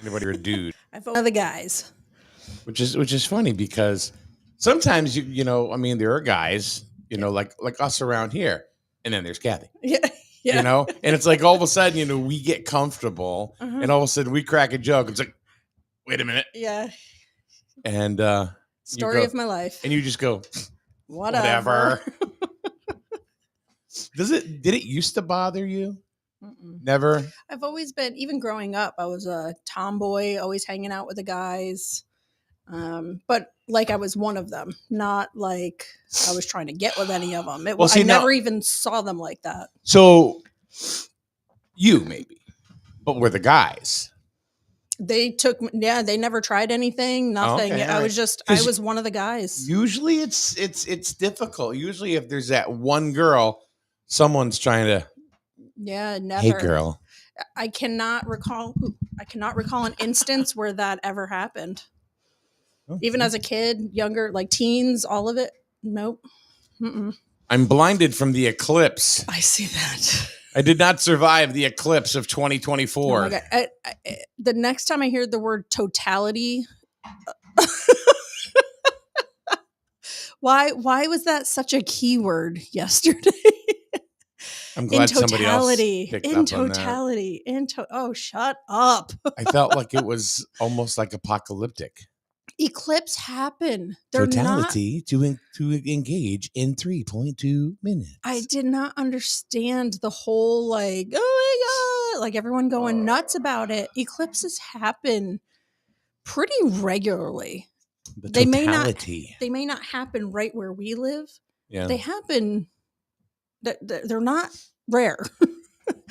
Anybody or a dude, I vote for the guys. which is funny because sometimes I mean, there are guys, like us around here, and then there's Kathy, Yeah. Yeah. and it's like all of a sudden, we get comfortable, Uh-huh. and all of a sudden we crack a joke. It's like, wait a minute, Yeah. and Story of my life. and you just go, Whatever. Did it used to bother you? Mm-mm. Never. I've always been, even growing up, I was a tomboy, always hanging out with the guys. But like I was one of them, not like I was trying to get with any of them. I never even saw them like that. So you maybe, but we're the guys. They never tried anything, nothing. Okay, I was one of the guys. Usually it's difficult. Usually if there's that one girl, someone's trying to. Yeah, never. Hey, girl. I cannot recall an instance where that ever happened. Okay. Even as a kid, younger, like teens, all of it. Nope. Mm-mm. I'm blinded from the eclipse. I see that. I did not survive the eclipse of 2024. Oh my God. The next time I hear the word totality, why was that such a keyword yesterday? I'm glad somebody else picked up on totality. Oh, shut up. I felt like it was almost like apocalyptic. Eclipse happen. Totality to engage in 3.2 minutes. I did not understand the whole like, oh my God, like everyone going nuts about it. Eclipses happen pretty regularly. They may not happen right where we live. Yeah. They happen. They're not rare.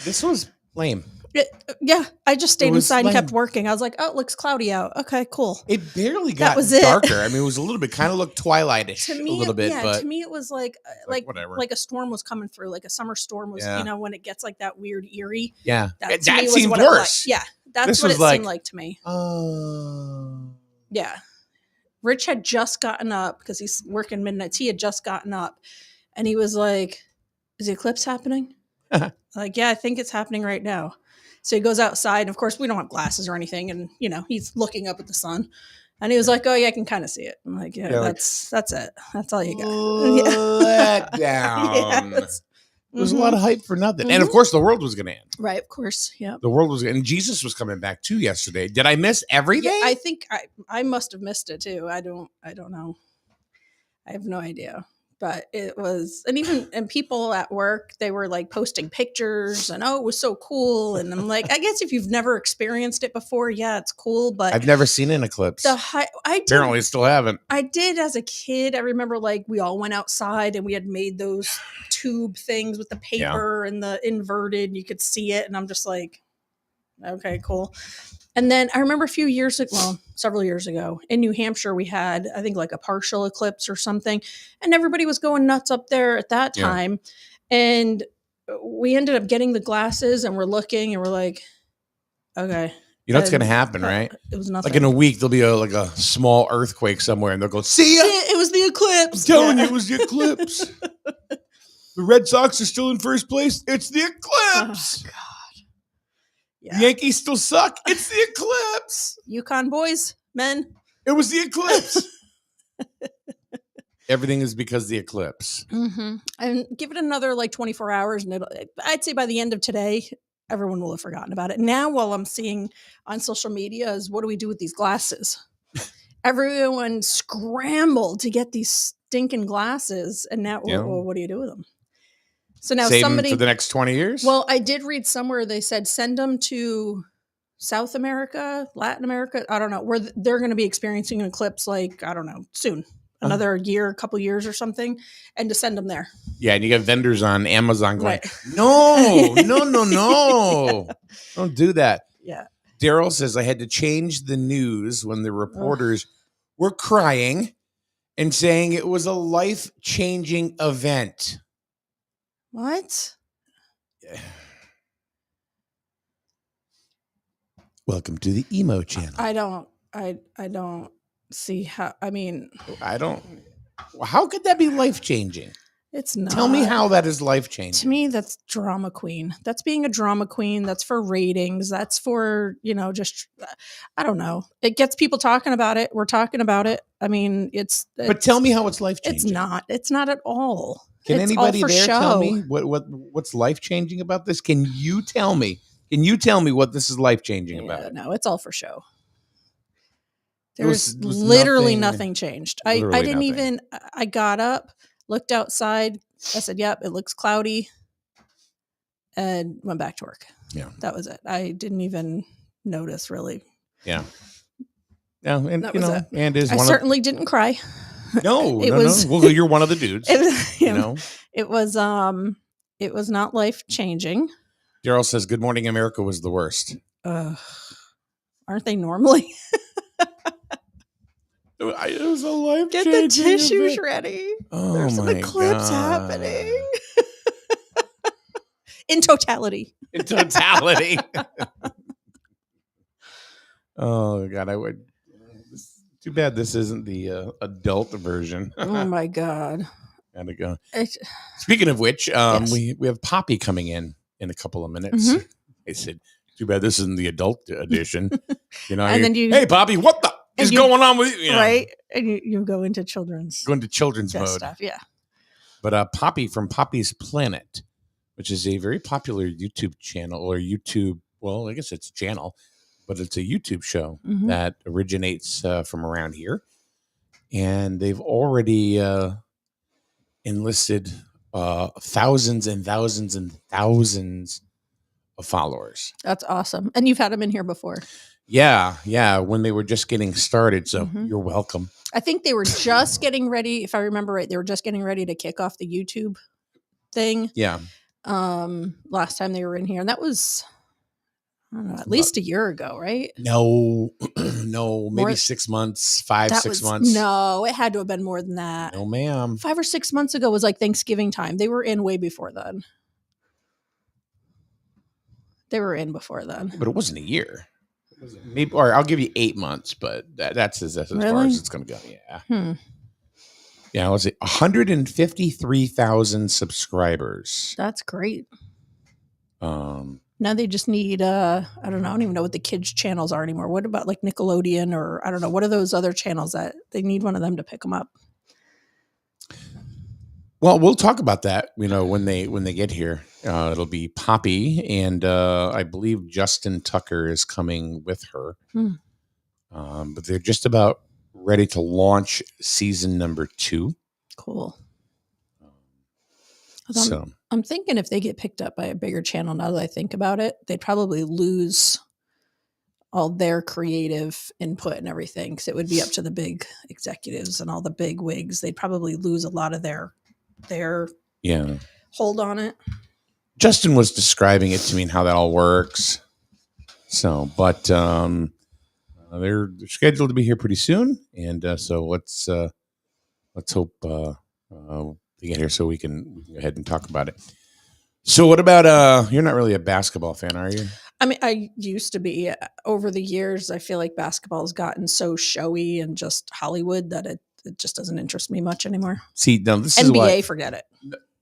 This was lame. I just stayed inside and kept working. I was like, oh, it looks cloudy out. Okay, cool. It barely got darker. I mean, it was a little bit, kind of looked twilightish to me, a little bit. But to me, it was like whatever. Like a storm was coming through, like a summer storm was, when it gets like that weird eerie. Yeah. That seemed worse. That's what it seemed like to me. Yeah. Rich had just gotten up because he's working midnights. He had just gotten up and he was like, is the eclipse happening? Like, yeah, I think it's happening right now. So he goes outside. And of course, we don't have glasses or anything. And, he's looking up at the sun. And he was like, oh, yeah, I can kind of see it. I'm like, yeah, that's it. That's all you got. Let down. There was a lot of hype for nothing. Mm-hmm. And, of course, the world was going to end. Right, of course, yeah. The world was and Jesus was coming back, too, yesterday. Did I miss everything? Yeah, I think I must have missed it, too. I don't know. I have no idea. But it was, and people at work, they were like posting pictures and, oh, it was so cool. And I'm like, I guess if you've never experienced it before, yeah, it's cool. But I've never seen an eclipse. Apparently still haven't. I did as a kid. I remember like we all went outside and we had made those tube things with the paper and the inverted, you could see it. And I'm just like, okay, cool. And then I remember several years ago in New Hampshire, we had, I think like a partial eclipse or something. And everybody was going nuts up there at that time. Yeah. And we ended up getting the glasses and we're looking and we're like, okay. You know what's going to happen, right? It was nothing. Like in a week, there'll be a small earthquake somewhere and they'll go, see ya! It was the eclipse. I'm telling you, it was the eclipse. The Red Sox are still in first place. It's the eclipse. Oh, God. Yeah. The Yankees still suck. It's the eclipse. UConn boys, men. It was the eclipse. Everything is because of the eclipse. Mm-hmm. And give it another like 24 hours. And I'd say by the end of today, everyone will have forgotten about it. Now, while I'm seeing on social media is what do we do with these glasses? Everyone scrambled to get these stinking glasses. And now, well, what do you do with them? So now Save them for the next 20 years? Well, I did read somewhere they said send them to South America, Latin America. I don't know where they're going to be experiencing an eclipse like, I don't know, soon. Another year, a couple years or something, and to send them there. Yeah, and you got vendors on Amazon going, no. Yeah. Don't do that. Yeah. Daryl says, I had to change the news when the reporters were crying and saying it was a life-changing event. What? Welcome to the emo channel. I don't see how. I mean, how could that be life changing? It's not. Tell me how that is life-changing. To me, that's drama queen. That's being a drama queen. That's for ratings. That's for, just, I don't know. It gets people talking about it. We're talking about it. I mean, but tell me how it's life-changing. It's not. It's not at all. Can it's anybody all for there show. tell me what's life-changing about this? Can you tell me? Can you tell me what this is life-changing about it? No, it's all for show. There's literally nothing changed. I didn't even, I got up, looked outside. I said, yep, it looks cloudy, and went back to work. Yeah. That was it. I didn't even notice, really. Yeah. Yeah, and that was it. And I certainly didn't cry. No, no. Well, you're one of the dudes. It was not life-changing. Daryl says, "Good Morning America was the worst." Aren't they normally? It was a life-changing. Get the tissues ready. Oh, there's some eclipse happening. In totality. In totality. Oh God, I would. Too bad this isn't the adult version. Oh my God. Gotta go. Speaking of which, yes. we have Poppi coming in a couple of minutes. Mm-hmm. I said, too bad this isn't the adult edition. And then hey Poppi, what the is going on with you? Right, and you go into children's. Go into children's mode. Stuff, yeah. But Poppi from Poppi's Planet, which is a very popular YouTube channel or YouTube. Well, I guess it's a channel. But it's a YouTube show that originates from around here. And they've already enlisted thousands and thousands and thousands of followers. That's awesome. And you've had them in here before. Yeah. When they were just getting started. So you're welcome. I think they were just getting ready. If I remember right, they were just getting ready to kick off the YouTube thing. Yeah. Last time they were in here. And that was... I don't know, at least a year ago, right? No, maybe 6 months, 6 months. No, it had to have been more than that. No, ma'am. 5 or 6 months ago was like Thanksgiving time. They were in way before then. They were in before then. But it wasn't a year. Maybe, or I'll give you 8 months, but that's as far as it's going to go. Yeah. Yeah, was it 153,000 subscribers? That's great. Now they just need, I don't even know what the kids' channels are anymore. What about like Nickelodeon or I don't know. What are those other channels that they need one of them to pick them up? Well, we'll talk about that, when they get here. It'll be Poppi and I believe Justin Tucker is coming with her. But they're just about ready to launch season number 2. Cool. So I'm thinking if they get picked up by a bigger channel, now that I think about it, they'd probably lose all their creative input and everything because it would be up to the big executives and all the big wigs. They'd probably lose a lot of their hold on it. Justin was describing it to me and how that all works. So, but they're scheduled to be here pretty soon, and so let's hope they get here so we can go ahead and talk about it. So what about you're not really a basketball fan, are you? I mean, I used to be. Over the years, I feel like basketball has gotten so showy and just Hollywood that it just doesn't interest me much anymore. See, now this NBA, is why, forget it.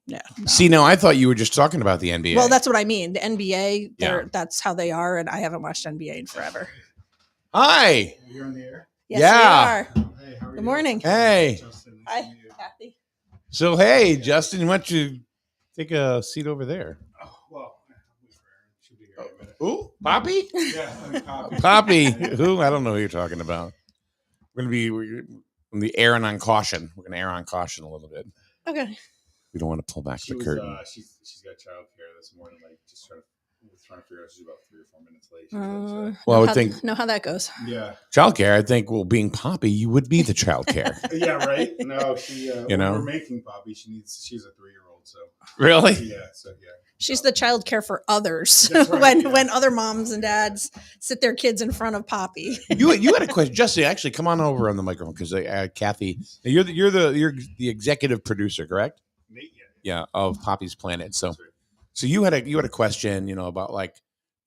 Yeah. No. See, no, I thought you were just talking about the NBA. Well, that's what I mean. The NBA, that's how they are, and I haven't watched NBA in forever. Hi. Are you on the air? Yes, we are. Hey, how are you? Good morning. Hey. Justin, Hi, nice to meet you. Kathy. So, hey, Justin, why don't you take a seat over there? Oh, well, should be here in a minute. Ooh, Poppi? Yeah, I'm Poppi. Poppi. Who? I don't know who you're talking about. We're going to be airing on caution. We're going to err on caution a little bit. Okay. We don't want to pull back the curtain. She's got childcare this morning, like just trying to figure out she's about 3 or 4 minutes late. Well, I would think know how that goes. Yeah, childcare. I think, well, being Poppi, you would be the childcare. yeah, right. No, she. We're making Poppi. She's a 3-year-old. So really, yeah. So yeah, she's the childcare for others. Right, when other moms and dads sit their kids in front of Poppi. you had a question, Justin. Actually, come on over on the microphone because Kathy, you're the executive producer, correct? Yeah, of Poppi's Planet. So you had a question, about like,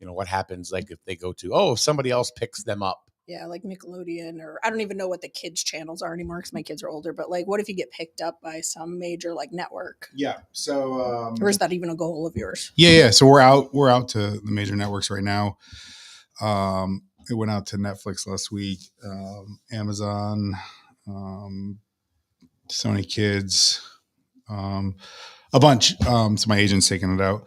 what happens like if they go to if somebody else picks them up Yeah, like Nickelodeon, or I don't even know what the kids' channels are anymore because my kids are older. But like, what if you get picked up by some major like network? Yeah. So, Or is that even a goal of yours? yeah. So we're out to the major networks right now. It went out to Netflix last week, Amazon, Sony Kids, a bunch. So my agent's taking it out.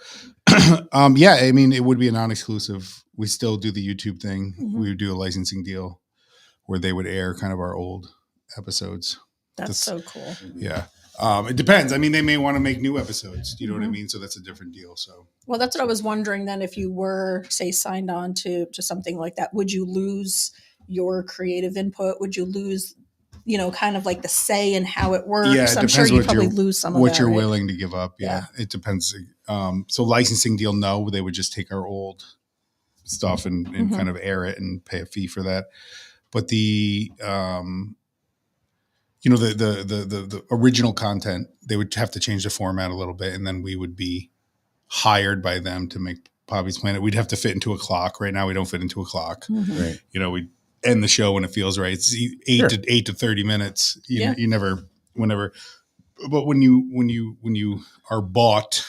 Yeah, I mean, it would be a non-exclusive. We still do the YouTube thing. We would do a licensing deal where they would air kind of our old episodes. That's so cool. Yeah. It depends. I mean, they may want to make new episodes. Do you know what I mean? So that's a different deal. So, Well, that's what I was wondering then. If you were, say, signed on to something like that, would you lose your creative input? Would you lose, kind of like the say in how it works? yeah, it I'm sure depends you what probably you're, lose some of what that. you're right? willing to give up. Yeah. It depends. So licensing deal, no, they would just take our old stuff and kind of air it and pay a fee for that. But the the original content, they would have to change the format a little bit, and then we would be hired by them to make Poppi's Planet. We'd have to fit into a clock. Right now, we don't fit into a clock. Right. We end the show when it feels right. It's eight to 30 minutes. You never, whenever. But when you are bought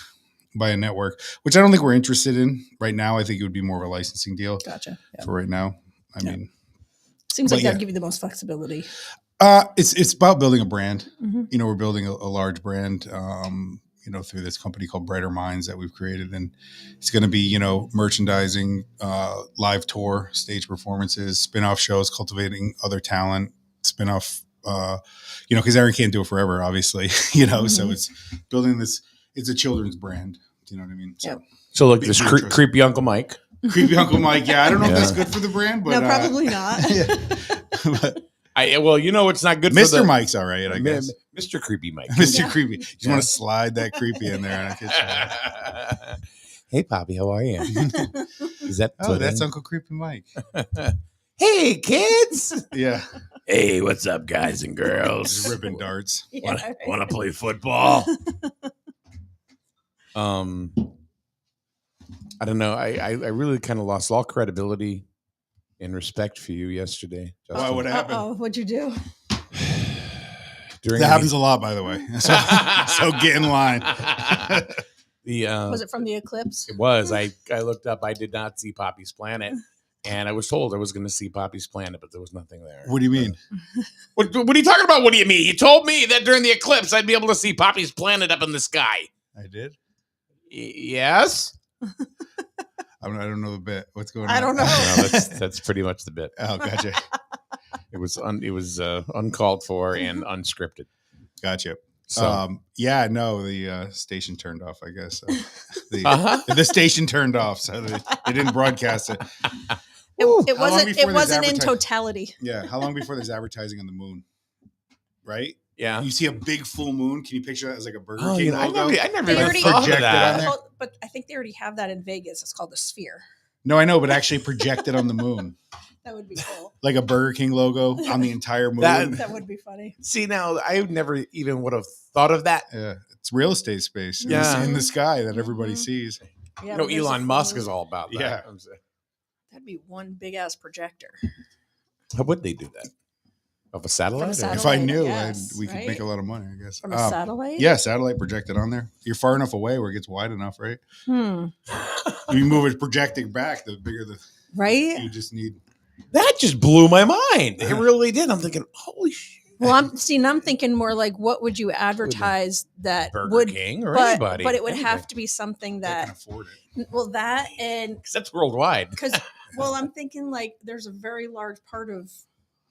by a network, which I don't think we're interested in right now, I think it would be more of a licensing deal. Gotcha. Yeah. For right now. I mean, seems like that'd give you the most flexibility. It's about building a brand. We're building a large brand, through this company called Brighter Minds that we've created. And it's going to be, merchandising, live tour, stage performances, spin-off shows, cultivating other talent, spin-off, because Aaron can't do it forever, obviously, so it's building this, it's a children's brand. Do you know what I mean? So like this creepy Uncle Mike. Creepy Uncle Mike. Yeah. I don't know if that's good for the brand, but no, probably not. But, it's not good for Mr. Mike's all right, I guess. Mr. Creepy Mike. Mr. Creepy. You just want to slide that creepy in there on a kitchen. Hey, Poppi, how are you? Is that that's Uncle Creepy Mike. Hey, kids. Yeah. Hey, what's up, guys and girls? Just ripping darts. Want to play football? I don't know. I really kind of lost all credibility and respect for you yesterday. Why? What happened? Oh, what'd you do? That happens a lot, by the way. So get in line. Was it from the eclipse? It was. I looked up. I did not see Poppi's Planet, and I was told I was going to see Poppi's Planet, but there was nothing there. What do you mean? What are you talking about? What do you mean? You told me that during the eclipse I'd be able to see Poppi's Planet up in the sky. I did. Yes. I don't know the bit. What's going on? I don't know. No, that's pretty much the bit. Oh, gotcha. It was uncalled for and unscripted. Gotcha. So the station turned off, I guess. The station turned off, so they didn't broadcast it. It wasn't in totality. Yeah. How long before there's advertising on the moon? Right? Yeah. You see a big full moon. Can you picture that as like a Burger King logo? I never They even already- thought of projected that. on there? But I think they already have that in Vegas. It's called the Sphere. No, I know, but actually projected on the moon. That would be cool. Like a Burger King logo on the entire moon. That would be funny. See, now I never even would have thought of that. Yeah. It's real estate space in the sky that everybody sees. Yeah, But Elon Musk is all about that. Yeah. That'd be one big ass projector. How would they do that? Of a satellite? From a satellite. If I knew, yes, we could right? make a lot of money, I guess. From a satellite? Yeah, satellite projected on there. You're far enough away where it gets wide enough, right? You You move it projecting back, the bigger the right? you just need. That just blew my mind. It really did. I'm thinking, holy shit. Well, I'm thinking more like, what would you advertise that Burger would King or but, anybody. But it would have to be something They can that afford it. well that and Because that's worldwide. because I'm thinking like there's a very large part of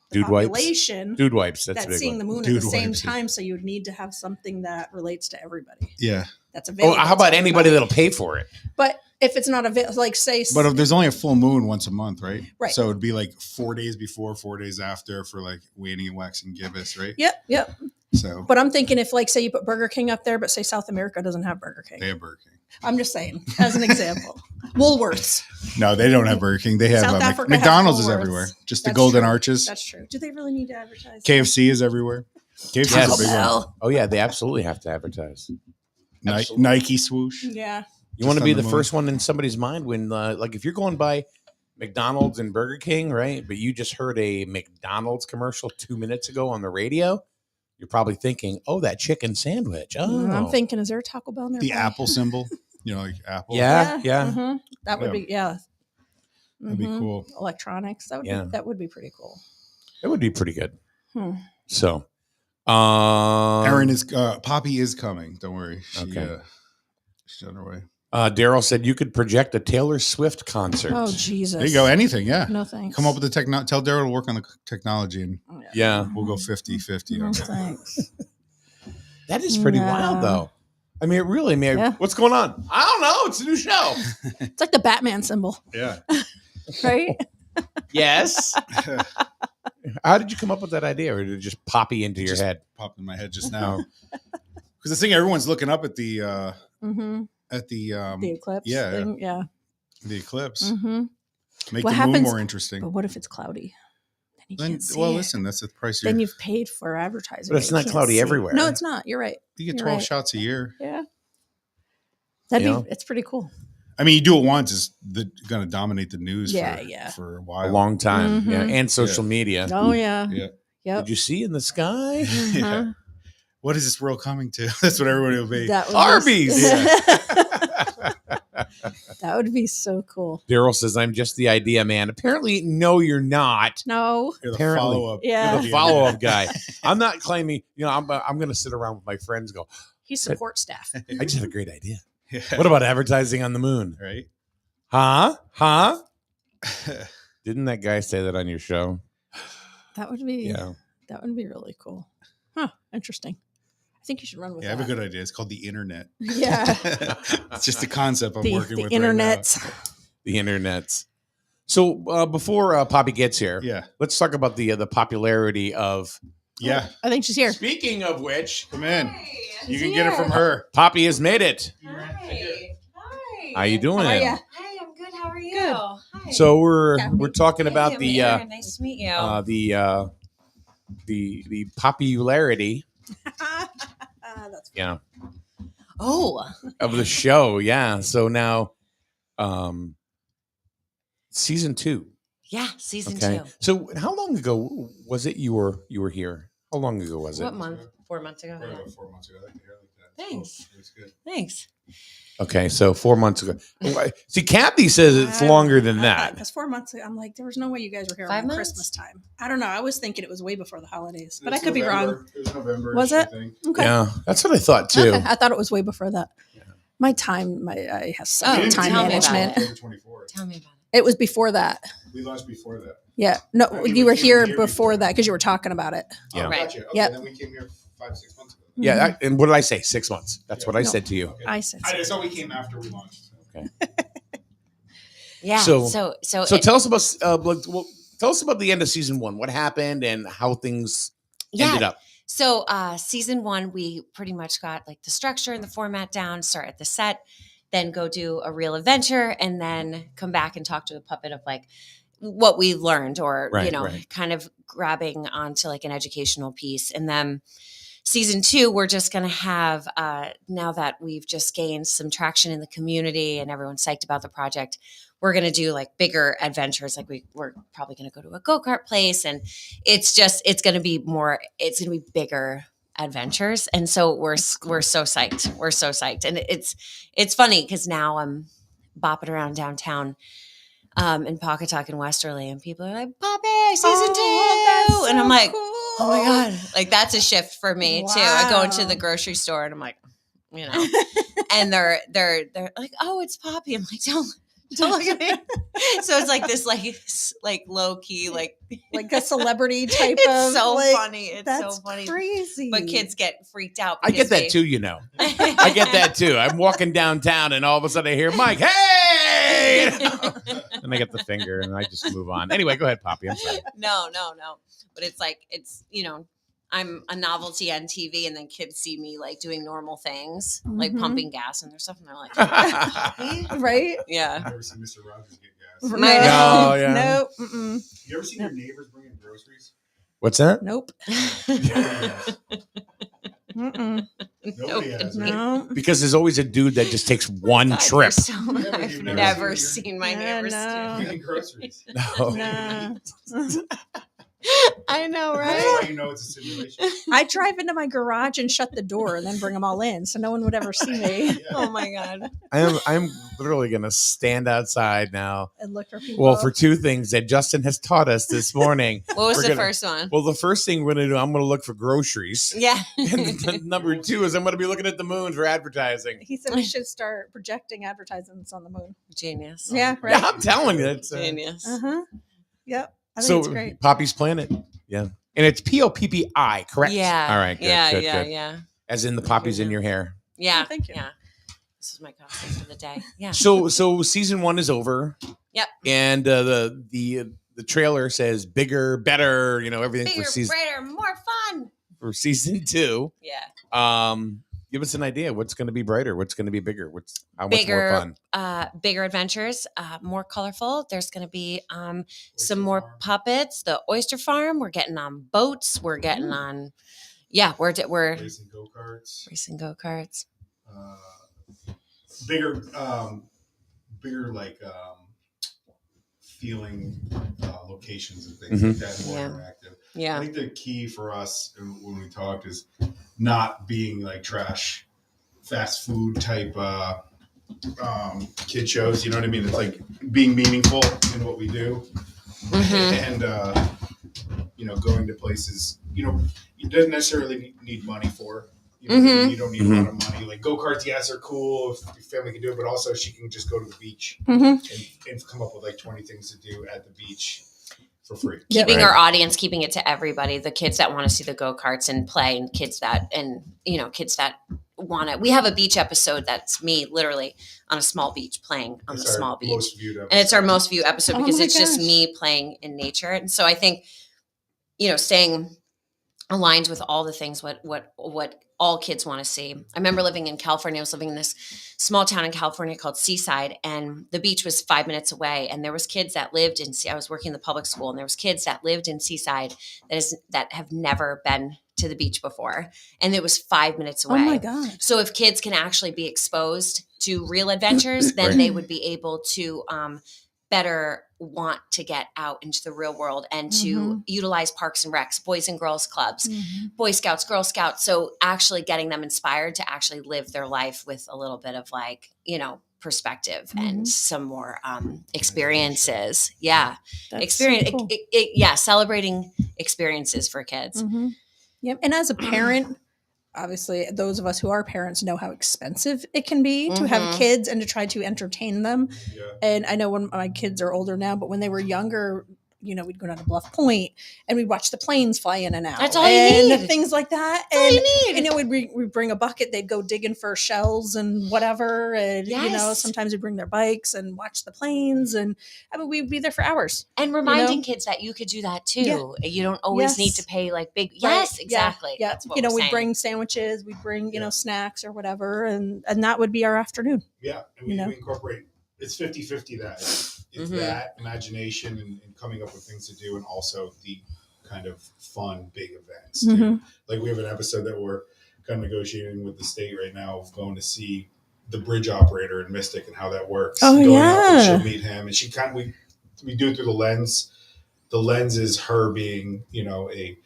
the Dude wipes. population Dude wipes. That's a that's big seeing one. the moon Dude at the same wipes, yeah. time, so you would need to have something that relates to everybody. Yeah, That's Oh, available. how about to anybody everybody. that'll pay for it? But if it's not available, like say, but if there's only a full moon once a month, right? Right. So it'd be like 4 days before, 4 days after for like waning and waxing gibbous, right? yep. So But I'm thinking if like say you put Burger King up there, but say South America doesn't have Burger King. they have Burger King. I'm just saying as an example. Woolworths. No, they don't have Burger King. They have South Africa has McDonald's is Woolworths. everywhere. Just the That's Golden true. Arches. That's true. Do they really need to advertise? KFC is everywhere. KFC Yes. is a big one. Oh, yeah. They absolutely have to advertise. Absolutely. Nike swoosh. Yeah. You want to Just be on the the first one in somebody's mind when, like, if you're going by McDonald's and Burger King, right? But you just heard a McDonald's commercial 2 minutes ago on the radio. You're probably thinking, "Oh, that chicken sandwich." Oh, I'm thinking, is there a Taco Bell nearby? The Apple symbol, like Apple. Yeah. mhm. That would Yeah. be That'd be cool. Electronics. That would be pretty cool. It would be pretty good. Hmm. So, Erin is Poppi is coming. Don't worry. She's on her way. Daryl said you could project a Taylor Swift concert. Oh Jesus! There you go. Anything, yeah. No thanks. Come up with the technology. Tell Daryl to work on the technology, and Yeah. we'll go 50-50 No on that. thanks. That is pretty wild, though. I mean, it really, man. Yeah. What's going on? I don't know. It's a new show. It's like the Batman symbol, Yeah. right? Yes. How did you come up with that idea, or did it just pop into your head? Popped in my head just now. Because the thing everyone's looking up at the The eclipse. yeah, thing. Yeah. the eclipse. Mm-hmm. Make What the moon happens- more interesting. But what if it's cloudy? Then you Then, can't see well, it. listen, that's the price. Then you've paid for advertising. But it's you not can't cloudy see it. everywhere. No, it's not. You're right. You get You're 12 right. shots a year. Yeah. That'd You know? be. It's pretty cool. I mean, you do it once, it's going to dominate the news Yeah, for a A while. long time. Mhm. Yeah. And social media. Oh yeah. Yeah. Yep. Did you see in the sky? Uh-huh. Yeah. What is this world coming to? That's what everybody will be. That would Arby's. Be, Yeah. that would be so cool. Daryl says, I'm just the idea man. Apparently, no, you're not. No. You're the Apparently. follow-up. Yeah. You're the follow up guy. I'm not claiming, I'm going to sit around with my friends and go, He's support staff. I just had a great idea. Yeah. What about advertising on the moon? Right? Huh? Didn't that guy say that on your show? That would be. Yeah. That would be really cool. Huh. Interesting. I think you should run with Yeah, I that. have a good idea. It's called the internet. Yeah. It's just a concept I'm the working with internet. The internets. So before Poppy gets here, right now. Yeah. let's talk about the popularity of. Yeah. I think she's here. Speaking of which, Come in. Hi. You can get it from her. Poppy has made it. Hi. Hi. How you doing? How are ya? Hi, I'm good. How are you? Good. Hi. So we're talking Hey, about I'm the Erin. Nice to meet you. the popularity That's Oh, of the show. Yeah. So now, season 2. yeah, season Okay. 2. So how long ago was it you were here? How long ago was it? What month? 4 months ago. Probably Yeah. about 4 months ago. I like to hear it like that. Thanks. It was good. Thanks. Okay, so 4 months ago. See, Kathy says it's longer than that. Because 4 months ago, I'm like, there was no way you guys were here 5 around months? Christmas time. I don't know. I was thinking it was way before the holidays, but I It's could be wrong. November. It was November. Was it? Okay. Yeah, that's what I thought too. Okay. I thought it was way before that. My time, I have such Oh, time tell me about management. it. October 24th. Tell me about It was before that. We launched before that. Yeah. No, I mean, you we were came here here before before. that because you were talking about it. Yeah. Oh, Right. gotcha. Okay, Yep. then we came here 5-6 months ago. Yeah, Mm-hmm. and what did I say? 6 months. That's what I No. said to you. Okay. I said I so. just thought we came after we launched. So. it. Yeah. So- So So tell us about tell us about the end of season 1. What happened and how things ended up. So season 1, we pretty much got like the structure and the format down, start at the set, then go do a real adventure, and then come back and talk to the puppet of like what we learned, or Right, you know, right. kind of grabbing onto like an educational piece. And then season 2, we're just going to have now that we've just gained some traction in the community and everyone's psyched about the project, we're going to do like bigger adventures. Like we're probably going to go to a go-kart place, and it's going to be bigger adventures. And so we're so psyched. We're so psyched. And it's funny because now I'm bopping around downtown in Pawcatuck and Westerly, and people are like, Poppi, season 2. And I'm like, oh my God, like that's a shift for me too. I go into the Wow. grocery store and I'm like, you know, and they're like, oh, it's Poppi. I'm like, don't look at me. So it's like this, like low key, like Like a celebrity type it's of. so like, funny. It's That's so funny. crazy. But kids get freaked out. I get that too, I get that too. I'm walking downtown and all of a sudden I hear Mike, hey! And I get the finger and I just move on. Anyway, go ahead, Poppy. I'm sorry. No. But it's like, I'm a novelty on TV, and then kids see me like doing normal things, like Mhm. pumping gas and their stuff, and they're like, Poppi? Right? Yeah. I've never seen Mr. Rogers get gas. No, No, yeah. Nope. Mm-mm. You ever seen your neighbors bringing groceries? What's that? Nope. Mm-mm. Nobody has it. No. Because there's always a dude that just takes one God, trip. you're so- Yeah, but I've you've never never seen my Yeah, neighbors no. do. Bringing groceries. No. Nah. I know, That's right? why you know it's a simulation. I drive into my garage and shut the door and then bring them all in so no one would ever see me Yeah. Oh my God. I'm literally gonna stand outside now. and look for people. Well, for two things that Justin has taught us this morning. What was We're the gonna- first one? Well, the first thing we're gonna do, I'm gonna look for groceries. Yeah. And the number two is I'm gonna be looking at the moon for advertising. He said we should start projecting advertisements on the moon. Genius. Yeah, Yeah, right. I'm telling you, it's Genius. Uh-huh. Yep. I think so it's great. Poppy's Planet. Yeah, and it's Poppi, correct? Yeah. All right. Good, yeah. good, yeah. good. Yeah. As in the poppies in your hair. Yeah. Oh, thank you. Yeah. This is my costume for the day. Yeah. So season 1 is over. Yep. And the trailer says bigger, better. You know, everything Bigger, for season brighter, more fun. 2. Yeah. Give us an idea. What's going to be brighter? What's going to be bigger? How much more Bigger, fun? bigger adventures, more colorful. There's going to be some more puppets. The oyster farm. We're getting on boats. We're getting on. Yeah, we're Racing go-karts. racing go karts. Bigger like feeling locations and things like that, more Yeah. interactive. I Yeah. think the key for us when we talked is not being like trash fast food type kid shows. You know what I mean? It's like being meaningful in what we do, Mhm. and going to places. You don't necessarily need money for. You don't need a lot of money. Like go-karts, yes, are cool if your family can do it, but also she can just go to the beach and come up with like 20 things to do at the beach for free. Keeping Right. our audience, keeping it to everybody. The kids that want to see the go karts and play, and kids that want it. We have a beach episode that's me literally on a small beach playing on It's the our small beach. most viewed episode. And it's our most viewed episode Oh because my it's just gosh. me playing in nature. And so I think, staying aligned with all the things what all kids want to see. I remember living in California. I was living in this small town in California called Seaside, and the beach was 5 minutes away. And there was kids that lived in. I was working in the public school, and there was kids that lived in Seaside that have never been to the beach before, and it was 5 minutes away. Oh my God. So if kids can actually be exposed to real adventures, then Right. they would be able to better want to get out into the real world and to utilize parks and recs, boys and girls clubs, Boy Scouts, Girl Scouts. So actually getting them inspired to actually live their life with a little bit of perspective and some more experiences. Yeah. That's Experience. so cool. Celebrating experiences for kids. Yep. And as a parent, obviously, those of us who are parents know how expensive it can be to have kids and to try to entertain them. Yeah. And I know when my kids are older now, but when they were younger, we'd go down to Bluff Point and we'd watch the planes fly in and out. That's all you and need. things like that. That's all and you need. we'd bring a bucket. They'd go digging for shells and whatever. And Yes. sometimes we'd bring their bikes and watch the planes. And we'd be there for hours. And reminding kids that you could do that too. Yeah. You don't always need Yes. to pay like big. Right. Yes, exactly. Yeah. That's what we'd we're saying. bring sandwiches. We'd bring Yeah. snacks or whatever, and that would be our afternoon. Yeah, and we incorporate. It's 50-50 that. It's that imagination and coming up with things to do, and also the kind of fun big events. Too. Like we have an episode that we're kind of negotiating with the state right now of going to see the bridge operator in Mystic and how that works. Oh, Going up and yeah. she'll meet him, and she we do it through the lens. The lens is her being, a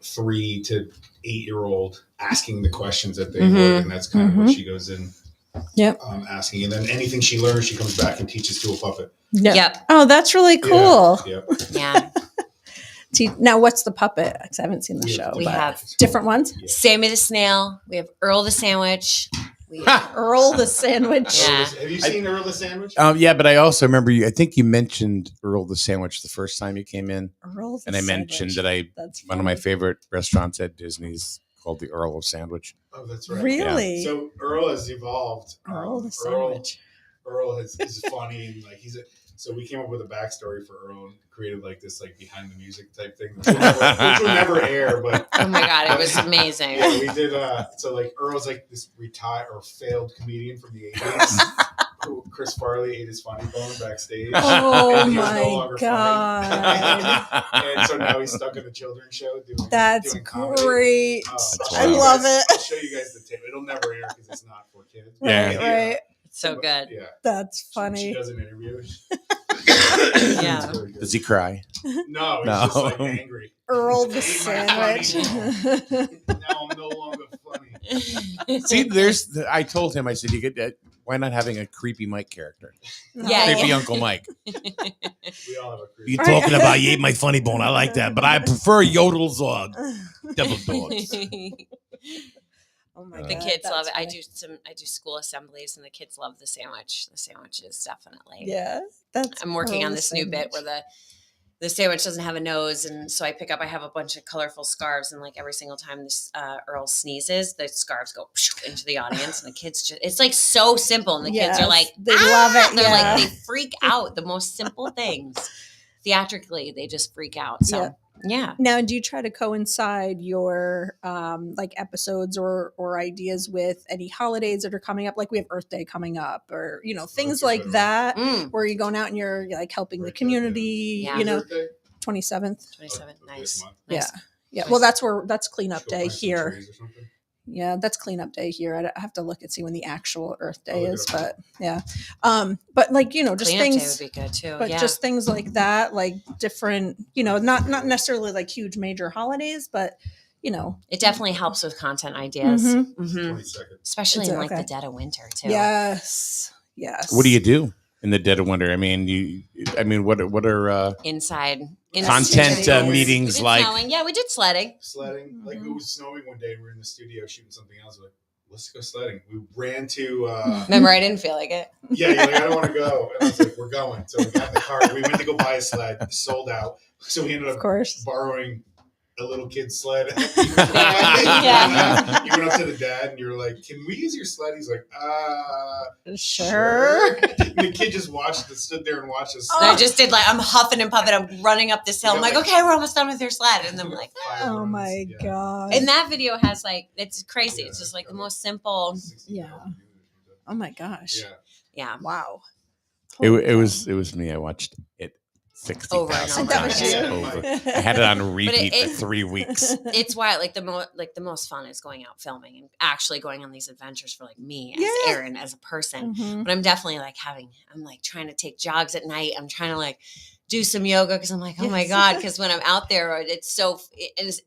3 to 8-year-old asking the questions that they would, and that's kind of what she goes in. Yep. Asking, and then anything she learns, she comes back and teaches to a puppet. Yep. Oh, that's really cool. Yeah. Yeah. Now, what's the puppet? Because I haven't seen the We show. have We but have different ones. Yeah. Sammy the Snail. We have Earl the Sandwich. We have, Earl the sandwich. Yeah. Have you seen Earl the Sandwich? Yeah, but I also remember I think you mentioned Earl the Sandwich the first time you came in, Earl the and I mentioned sandwich. that That's one of my funny. favorite restaurants at Disney's called the Earl of Sandwich. Oh, that's right. Really? So Earl has evolved. Earl the sandwich. Earl is funny, and like so we came up with a backstory for Earl and created like this behind the music type thing, which will never air. But oh my God, it was amazing. yeah, we did. So Earl's like this retired or failed comedian from the 80s. who Chris Farley ate his funny bone backstage. Oh And he was no my longer God. funny. And so now he's stuck in a children's show That's doing comedy. great. That's I wild. love it. I'll show you guys the tape. It'll never air because it's not for kids. Yeah. Right. It's so good. Yeah. That's She funny. does an interview. Yeah. It's really good. Does he cry? No, he's No. just like angry. Earl the Ate my sandwich. funny bone. Now I'm no longer funny. See, I told him, I said, you get why not having a creepy Mike character? Yeah. Creepy Uncle Mike. We all have a creep. You talking about you ate my funny bone. I like that, but I prefer yodels or devil dogs. Oh my The God, kids love that's it. funny. I do school assemblies, and the kids love the sandwich. The sandwich is definitely. Yeah, that's. I'm working Earl on the this new bit sandwich. where the sandwich doesn't have a nose, and so I have a bunch of colorful scarves, and like every single time this Earl sneezes, the scarves go into the audience, and the kids it's like so simple, and the kids are Yes, like, they love it. They're Yeah. like, they freak out. The most simple things, theatrically, they just freak out. So yeah. Now, do you try to coincide your like episodes or ideas with any holidays that are coming up? Like we have Earth Day coming up, or things like that, Mm. where you're going out and you're like helping the Birthday, community. yeah. You know, Birthday? 27th. 27. Of Nice. this month. Nice. Yeah. Well, that's cleanup Go day plant some here. trees or something. Yeah, that's cleanup day here. I have to look and see when the actual Earth Day look is, it up. but yeah. But like just Cleanup day things. would be good too. But yeah. just things like that, like different, not necessarily like huge major holidays, but It definitely helps with content ideas. Mhm. Mhm. 22nd. Especially It's in like okay. the dead of winter too. yes. What do you do in the dead of winter? I mean, what are Inside content activities. We meetings did like? snowing. Yeah, we did sledding. Sledding. Like it Mhm. was snowing one day. We were in the studio shooting something else. Like, let's go sledding. We ran to. Remember, I didn't feel like it. Yeah, you're like, I don't want to go. And I was like, we're going. So we got in the car. We went to go buy a sled. Sold out. So we ended Of up course. borrowing a little kid's sled. Yeah. You went up to the dad and you were like, can we use your sled? He's like, Sure. And the kid just stood there and watched us. And I just did I'm huffing and puffing. I'm running up this hill. I'm Yeah, like, like- okay, we're almost done with your sled. And then I'm like, Oh my God. and that video has it's crazy. Yeah, It's just it's the got most simple. Yeah. Oh my gosh. Yeah. Yeah. Wow. It was me. I watched it 60,000 Over and over. times. That was you. Over. I had it on repeat it- for 3 weeks. It's why the most fun is going out filming and actually going on these adventures for me as Yeah. Erin as a person. Mhm. But I'm definitely I'm trying to take jogs at night. I'm trying to do some yoga because I'm like, oh my Yes. God, because when I'm out there, it's so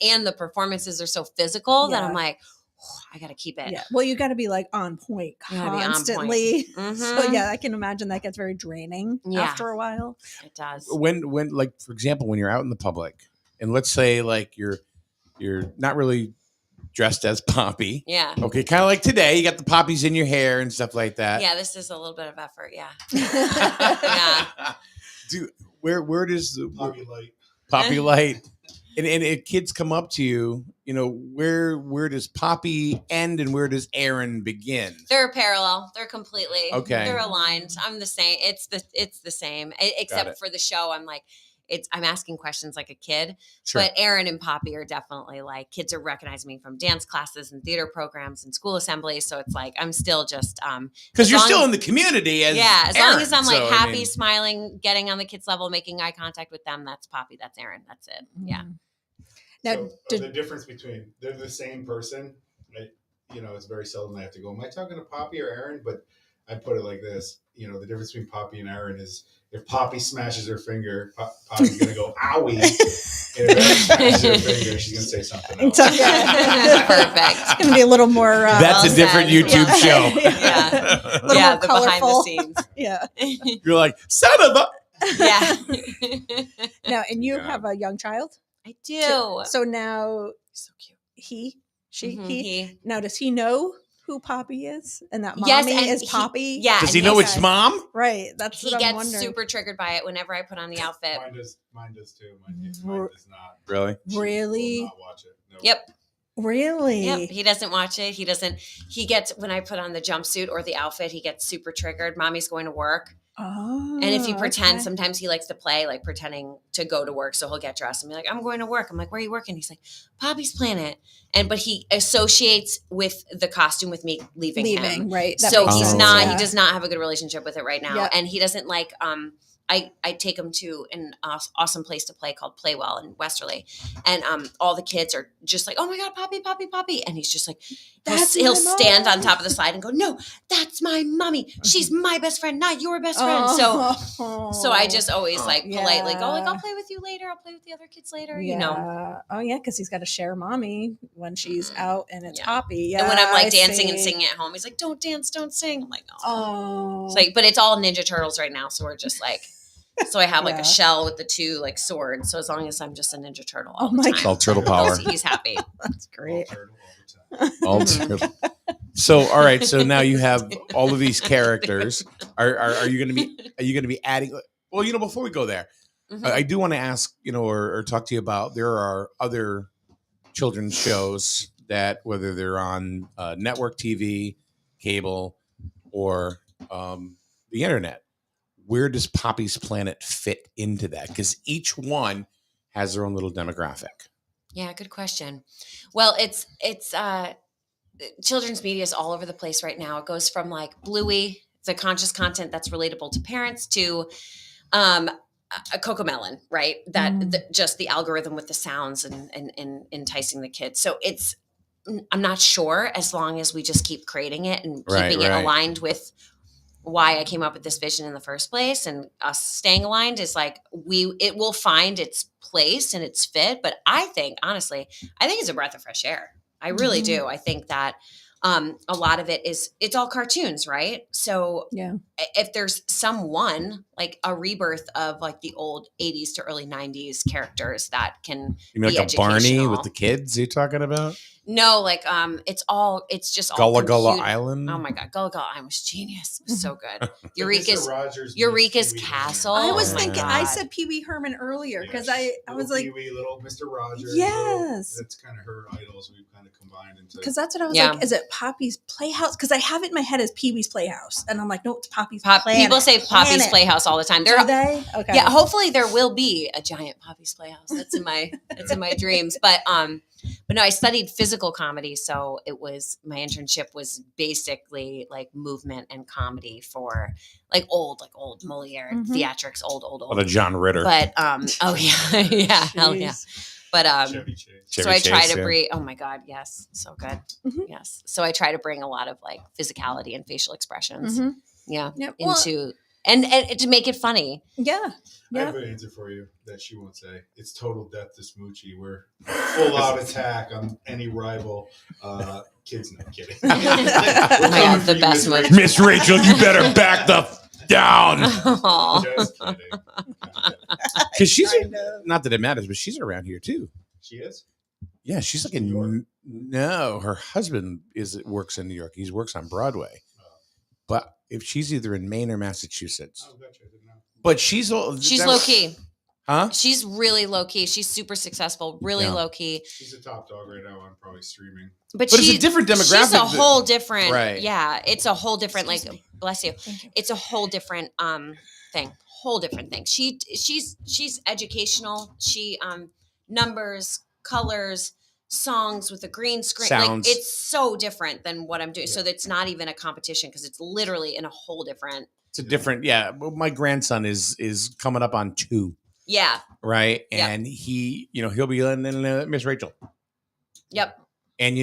and the performances are so physical that Yeah. I'm like, oh, I got to keep it. Yeah. Well, you got to be on point You gotta be on point. constantly. Mhm. So yeah, I can imagine that gets very draining Yeah. after a while. It does. When like for example, when you're out in the public, and let's say you're not really dressed as Poppi. Yeah. Okay, kind of like today, you got the poppies in your hair and stuff like that. Yeah, this is a little bit of effort. Yeah. Yeah. Do where does Poppy light. Poppy light and if kids come up to you, where does Poppi end and where does Erin begin? They're parallel. They're completely Okay. They're aligned. I'm the same. It's the same. it. Except for the show, I'm asking questions like a kid. Sure. But Erin and Poppi are definitely kids are recognizing me from dance classes and theater programs and school assemblies. So it's I'm still just Because you're long still as- in the community as as Erin. long as I'm So, I happy, mean, smiling, getting on the kids' level, making eye contact with them. That's Poppi. That's Erin. That's it. Yeah. Now, So, did- the difference between they're the same person. It's very seldom I have to go, am I talking to Poppy or Erin? But I put it like this. The difference between Poppy and Erin is if Poppy smashes her finger, Poppy's going to go, owie. And if Erin smashes her finger, she's going to say something else. It's okay. Perfect. It's going to be a little more. that's well a different said. YouTube Yeah. show. Yeah. Little Yeah, more the behind the colorful. scenes. Yeah. You're like, son of a. Yeah. Now, and you Yeah. have a young child. I do. So now So cute. she. Mhm, He. Now, does he know who Poppy is and that Yes, mommy and is he- Poppy? yeah. Does and he know yes, it's I- mom? Right. That's He what I'm gets wondering. super triggered by it whenever I put on the outfit. Mine does too. Mine does not. Really? She will Really? not watch it. No. Yep. Really? Yep. He doesn't watch it. He gets when I put on the jumpsuit or the outfit, he gets super triggered. Mommy's going to work. Oh, And if you pretend, okay. sometimes he likes to play, like pretending to go to work. So he'll get dressed and be like, I'm going to work. I'm like, where are you working? He's like, Poppy's Planet. But he associates with the costume with me leaving him. Right. That So makes he's sense, not, yeah. he does not have a good relationship with it right now. Yep. And he doesn't like, I take him to an awesome place to play called Playwell in Westerly. And all the kids are just like, oh my God, Poppy, Poppy, Poppy. And he's just like, he'll stand on top of the slide and go, no, that's my mommy. She's my best friend, not your best friend. So I just always like politely go like, I'll play with you later. I'll play with the other kids later, you know. Oh yeah, because he's got to share mommy when she's out and it's Poppy. Yeah, and when I'm like I dancing and see. singing at home, he's like, don't dance, don't sing. I'm like, Oh. It's like, but it's all Ninja Turtles right now. So we're just like, so I have like Yeah. a shell with the two like swords. So as long as I'm just a Ninja Turtle all Oh my the time, It's all turtle power. he's happy. That's great. All turtle all the time. All turtle. So, all right. So now you have all of these characters. Are you going to be adding? Well, before we go there, Mhm. I do want to ask, or talk to you about. There are other children's shows that, whether they're on network TV, cable, or the internet. Where does Poppy's Planet fit into that? Because each one has their own little demographic. Yeah, good question. Well, it's children's media is all over the place right now. It goes from like Bluey, the conscious content that's relatable to parents, to a Cocomelon, right? That just the algorithm with the sounds and enticing the kids. So I'm not sure, as long as we just keep creating it and keeping it aligned with why I came up with this vision in the first place, and us staying aligned is like it will find its place and its fit. But I think, honestly, it's a breath of fresh air. I really do. I think that a lot of it's all cartoons, right? So Yeah. if there's someone like a rebirth of like the old 80s to early 90s characters that can You mean be like a Barney educational. with the kids you're talking about? No, like it's just all Gullah Gullah computer- Island? Oh my God, Gullah Gullah Island was genius. It was so good. Mr. Rogers Eureka's meets Pee-wee Castle. I Herman. was Oh my thinking. I God. said Pee Wee Herman earlier because Yes. I was like, Pee-wee, little Mr. Rogers. Yes. That's kind of her idols. We've kind of combined into. because that's what I was Yeah. like. Is it Poppy's Playhouse? Because I have it in my head as Pee Wee's Playhouse, and I'm like, no, it's Poppy's Planet. People say Poppy's Planet. Playhouse all the time. Do they? Okay. Yeah, hopefully there will be a giant Poppy's Playhouse. That's in my dreams. But no, I studied physical comedy, so my internship was basically like movement and comedy for like old Moliere theatrics, old. What a John Ritter. But oh yeah, yeah, hell yeah. Jeez. But Chevy Chase. so Chevy I try Chase, to yeah. bring. Oh my God, yes, so good. Mhm. Yes, so I try to bring a lot of like physicality and facial expressions. Mhm. Yeah, Yep. Well, into and to make it funny. yeah. I Yeah. have an answer for you that she won't say. It's total death to Smoochie. We're full out attack on any rival. Kids, not kidding. Oh my God, the best movie. Miss Rachel, you better back the down. Aw. Just kidding. Because she's, Kind of. not that it matters, but she's around here too. She is? Yeah, she's like New York? no, her husband works in New York. He works on Broadway. But if she's either in Maine or Massachusetts. Oh, gotcha. I didn't know. But she's She's low key. Huh? She's really low key. She's super successful. Really Yeah. low key. She's a top dog right now on probably streaming. But But it's a different demographic She's a that- whole different. Right. Yeah, it's a whole different. Excuse like, me. bless you. Thank you. It's a whole different thing. Whole different thing. She's educational. She numbers, colors, songs with a green screen. Sounds. Like it's so different than what I'm doing. So that's not even a competition because it's literally in a whole different. It's a different, yeah. Well, my grandson is coming up on 2, Yeah. right? Yeah. And he, he'll be in Miss Rachel. Yep. And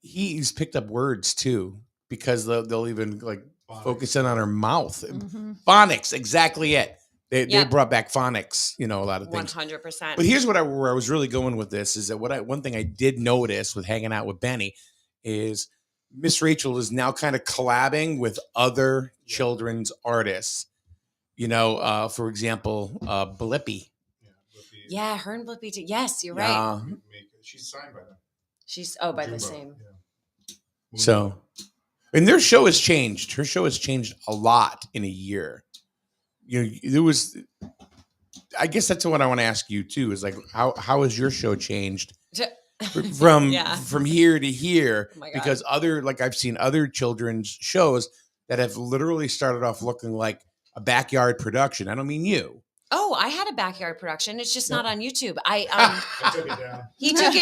he's picked up words too, because they'll even like Phonics. focus in on her mouth. Mhm. Phonics, exactly it. They Yep. brought back phonics, a lot of things. 100%. But here's where I was really going with this is that one thing I did notice with hanging out with Benny is Miss Rachel is now kind of collabing with other children's artists. For example, Blippy. Yeah, Blippi. Yeah, her and Blippi too. Yes, you're right. She's signed by them. She's by the Jumbo, same. yeah. So, and their show has changed. Her show has changed a lot in a year. There was. I guess that's what I want to ask you too. Is like how has your show changed from Yeah. from here to here? Oh my God. Because I've seen other children's shows that have literally started off looking like a backyard production. I don't mean you. Oh, I had a backyard production. It's just not on YouTube. I took it down. He took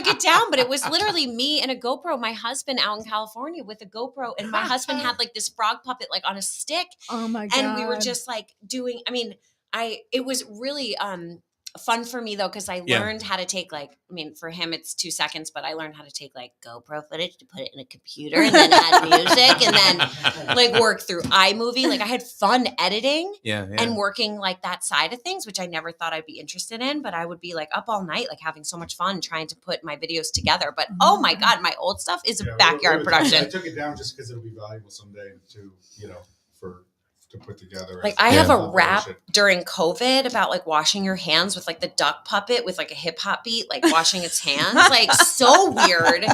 it down, but it was literally me and a GoPro. My husband out in California with a GoPro, and my husband had like this frog puppet like on a stick. Oh my God. And we were just like doing, it was really fun for me though, because I learned how to take for him it's 2 seconds, but I learned how to take like GoPro footage to put it in a computer and then add music and then like work through iMovie. Like I had fun editing and working like that side of things, which I never thought I'd be interested in, but I would be like up all night, like having so much fun trying to put my videos together. But oh my God, my old stuff is a backyard production. I took it down just because it'll be valuable someday to put together. Like I have a rap during COVID about like washing your hands with like the duck puppet with like a hip hop beat, like washing its hands, like so weird,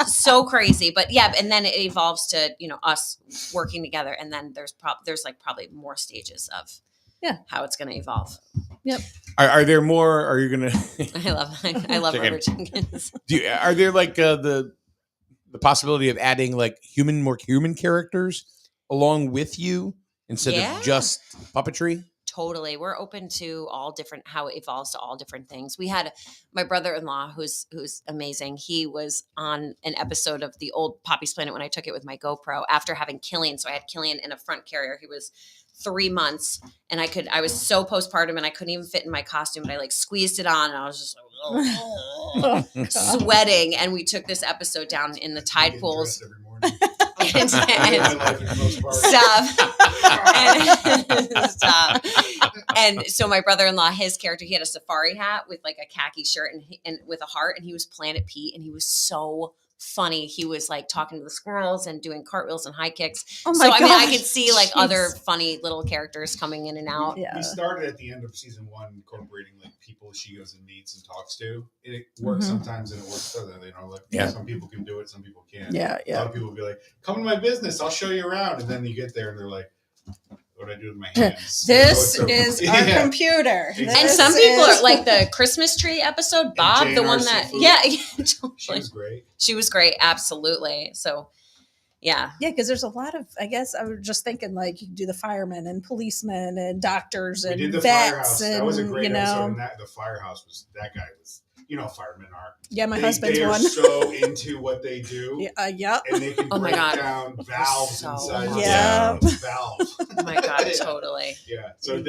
so crazy. But yeah, and then it evolves to, us working together. And then there's like probably more stages of how it's going to evolve. Yep. Are there more? Are you going to? I love rubber chickens. Are there like the possibility of adding like more human characters along with you? Instead of just puppetry? Totally. We're open to how it evolves to all different things. We had my brother-in-law who's amazing. He was on an episode of the old Poppi's Planet when I took it with my GoPro after having Killian. So I had Killian in a front carrier. He was 3 months and I was so postpartum and I couldn't even fit in my costume, but I like squeezed it on and I was just like, sweating. And we took this episode down in the tide pools. And stop. And so my brother-in-law, his character, he had a safari hat with like a khaki shirt and with a heart, and he was Planet Pete, and he was so funny. He was like talking to the squirrels and doing cartwheels and high kicks. Oh my God. I could see like Jeez. other funny little characters coming in and out. Yeah. We started at the end of season 1 incorporating like people she goes and meets and talks to. It works sometimes and it works other. Some people can do it, some people can't. Yeah. A lot of people will be like, "Come to my business, I'll show you around," and then you get there and they're like, "What do I do with my hands?" This is our computer. Exactly. And some people are like the Christmas tree episode, Bob, Jane the one Arce that, food. totally. She was great. She was great. Absolutely. So, yeah. Yeah, because there's a lot of, I guess I was just thinking like you do the firemen and policemen and doctors and We did the vets. firehouse. And, That was a great episode. And the firehouse that guy was, firemen are. Yeah, my husband's they are one. so into what they do. Yeah. And they can break down valves So inside awesome. the valve. Oh my God, totally. Yeah. So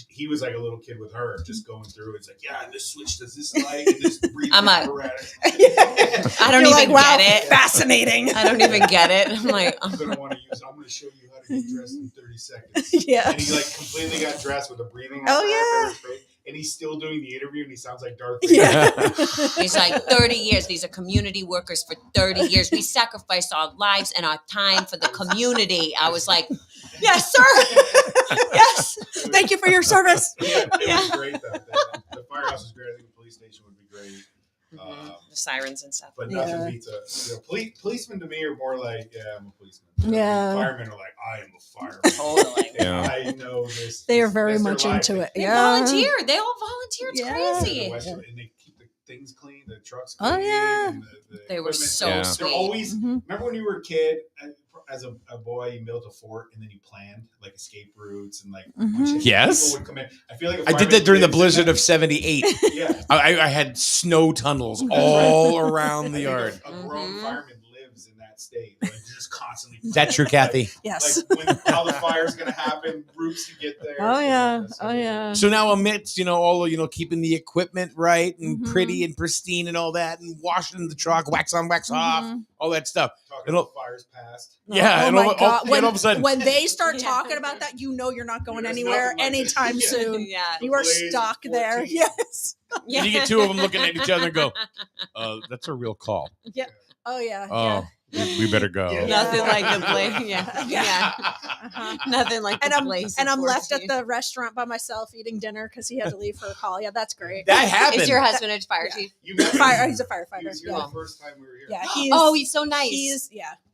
he was like a little kid with her, just going through. It's like, and this switch does this light and this breathing apparatus. I don't even get it. Fascinating. I don't even get it. I'm like, I'm going to show you how to get dressed in 30 seconds. Yeah. And he like completely got dressed with a breathing apparatus. And he's still doing the interview and he sounds like Darth Vader. Yeah. He's like 30 years. These are community workers for 30 years. We sacrificed our lives and our time for the community. I was like, yes, sir. Yes. Thank you for your service. It was great though. The firehouse was great. I think the police station would be great. The sirens and stuff. But nothing beats policemen to me are more like, I'm a policeman. Yeah. Firemen are like, I am a fireman. Totally. I know this. They are very much into it. They Yeah. volunteer. They all volunteer. It's crazy. And they keep the things clean, the trucks clean. Oh, yeah. And They were equipment. so sweet. They're always, remember when you were a kid, as a boy, you built a fort and then you planned like escape routes and like Yes. people would come in. I feel like I did that during the blizzard of '78. Yeah. I had snow tunnels all around the yard. A grown fireman lives in that state. Like, just constantly. Is that true, Kathy? Yes. Like how the fire's going to happen, routes to get there. Oh, yeah. So, Oh, yeah. So now amidst, all of, keeping the equipment right and pretty and pristine and all that and washing the truck, wax on, wax off, all that stuff. Talking about fires past. Yeah. Oh and my all, God. and all of a sudden. When they start talking about that, you're not going There's anywhere nothing like it. anytime Yeah. soon. Yeah. You are Blaze stuck 14. there. Yes. You get two of them looking at each other and go, that's a real call. Yeah. Oh, yeah. Oh, we better go. Yeah. Nothing like the blaze. Yeah. Yeah. Uh-huh. Nothing like the blaze. And I'm left at 14. the restaurant by myself eating dinner because he had to leave for a call. Yeah, that's great. That happened. Is your husband a fire chief? You met him. He's a He firefighter. was here Yeah. the first time we were here. Yeah. He's so nice.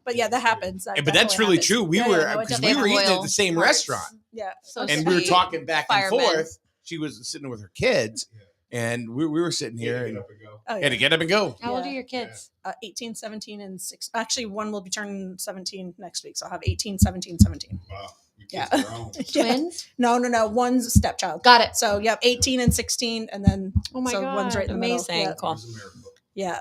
But yeah, that happens. That Yeah, but that's really definitely true. We happens. were Yeah, no, it because definitely we were eating at loyal the same hearts. restaurant, Yeah. So and we were sweet. talking back and Firemen. forth. She was sitting with her kids, And we were sitting Yeah, here get and up and go. Oh, had to get up and go. How old are Yeah. your kids? 18, 17, and 6. Actually, one will be turning 17 next week. So I'll have 18, 17, 17. Wow. Your Yeah. kids are grown. Yeah. Twins? No. One's a stepchild. Got it. So, yep, 18 and 16. And then, Oh my so God. one's right in the Amazing. middle. Cool. It was a miracle. Yeah.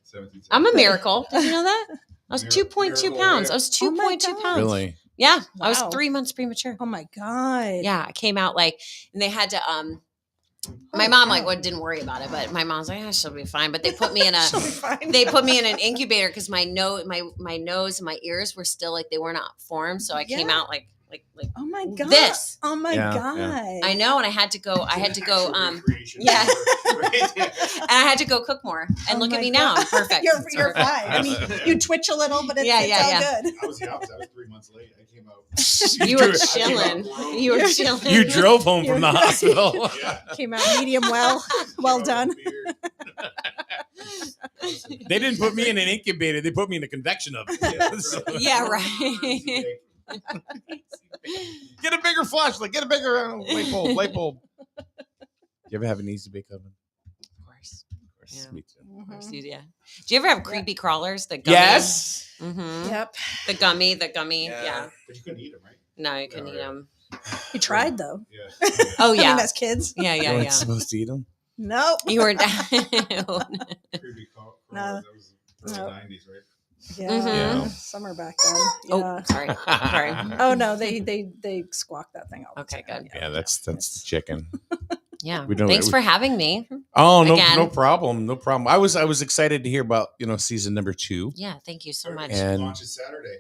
17. I'm a miracle. Did you know that? I was Miracle 2.2 where? pounds. I was Oh my 2.2 God. pounds. Really? Yeah. I was Wow. 3 months premature. Oh my God. Yeah. I came out like, and they had to, my Holy mom cow. like didn't worry about it, but my mom's like, she'll be fine. But they put me in a, She'll be fine. they put me in an incubator because my nose and my ears were still like, they were not formed. So I came Yeah. out like Oh my God. this. Oh my Yeah, God. yeah. I know. And I had to go, yeah. and I had to go cook more. And Oh look at my me now. I'm perfect. You're It's fine. perfect. I mean, you twitch a little, but it's, Yeah, it's yeah, all yeah. good. I was the opposite. I was 3 months late. I came out. You were dro- chilling. grown. You were chilling. You drove home from the hospital. Yeah. Came out medium well. Well done. They didn't put me in an incubator. They put me in a convection oven. So- Yeah, right. Get a bigger flashlight. Get a bigger light bulb. You ever have an easy bake oven? Of course. Of course, Yeah. me too. Mhm. Yeah. Do you ever have creepy crawlers? The gummy? Yes. Mm-hmm. Yep. The gummy. Yeah. Yeah. But you couldn't eat them, right? No, you couldn't Oh, eat yeah. them. You tried though. Yeah. Oh, I mean, yeah. as kids. Yeah, You yeah, weren't yeah. supposed to eat them. Nope. You were. Creepy crawlers. No. That was early No. 90s, right? Yeah. Mhm. Summer back then. Yeah. Oh, sorry. Sorry. Oh no, they squawk that thing out. Okay, good. Yeah, that's chicken. Yeah. We don't- Thanks we- for having me. Oh no, Again. no problem, no problem. I was excited to hear about season number 2. Yeah. Thank you so much. And- Launches Saturday.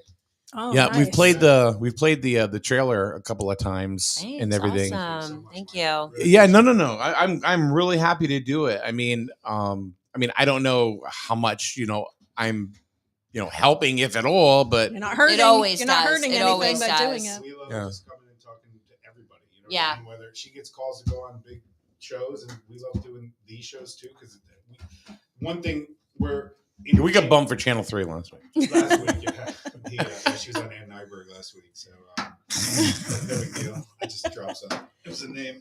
Oh, Yeah, we've nice. played the trailer a couple of times Thanks, and everything. Awesome. Thank you. Really Yeah, appreciate no. I'm really happy to do it. I mean, I don't know how much I'm helping, if at all, but You're not hurting. always You're not does. hurting It anything always by does. doing it. it. We love Yeah. just coming and talking to everybody. Yeah. And whether she gets calls to go on big shows, and we love doing these shows too. Because one thing we got bumped for Channel 3 last week. last week. She was on Ann Nyberg last week, so no big deal. I just dropped something. It was a name.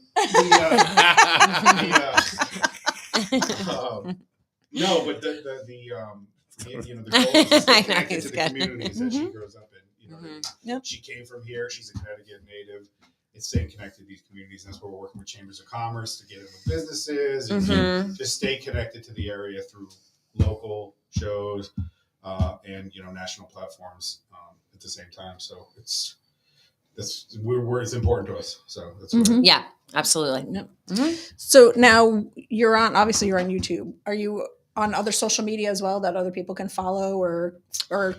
No, but the goal is to stay I know, connected he's to the good. communities that she grows up in. Mhm. Yep. She came from here. She's a Connecticut native. It's staying connected to these communities. And that's where we're working with chambers of commerce to get in with businesses and Mhm. to just stay connected to the area through local shows and national platforms at the same time. So it's important to us. So that's what Mhm. Yeah. Absolutely. Yep. Mhm. So now you're on YouTube. Are you on other social media as well that other people can follow or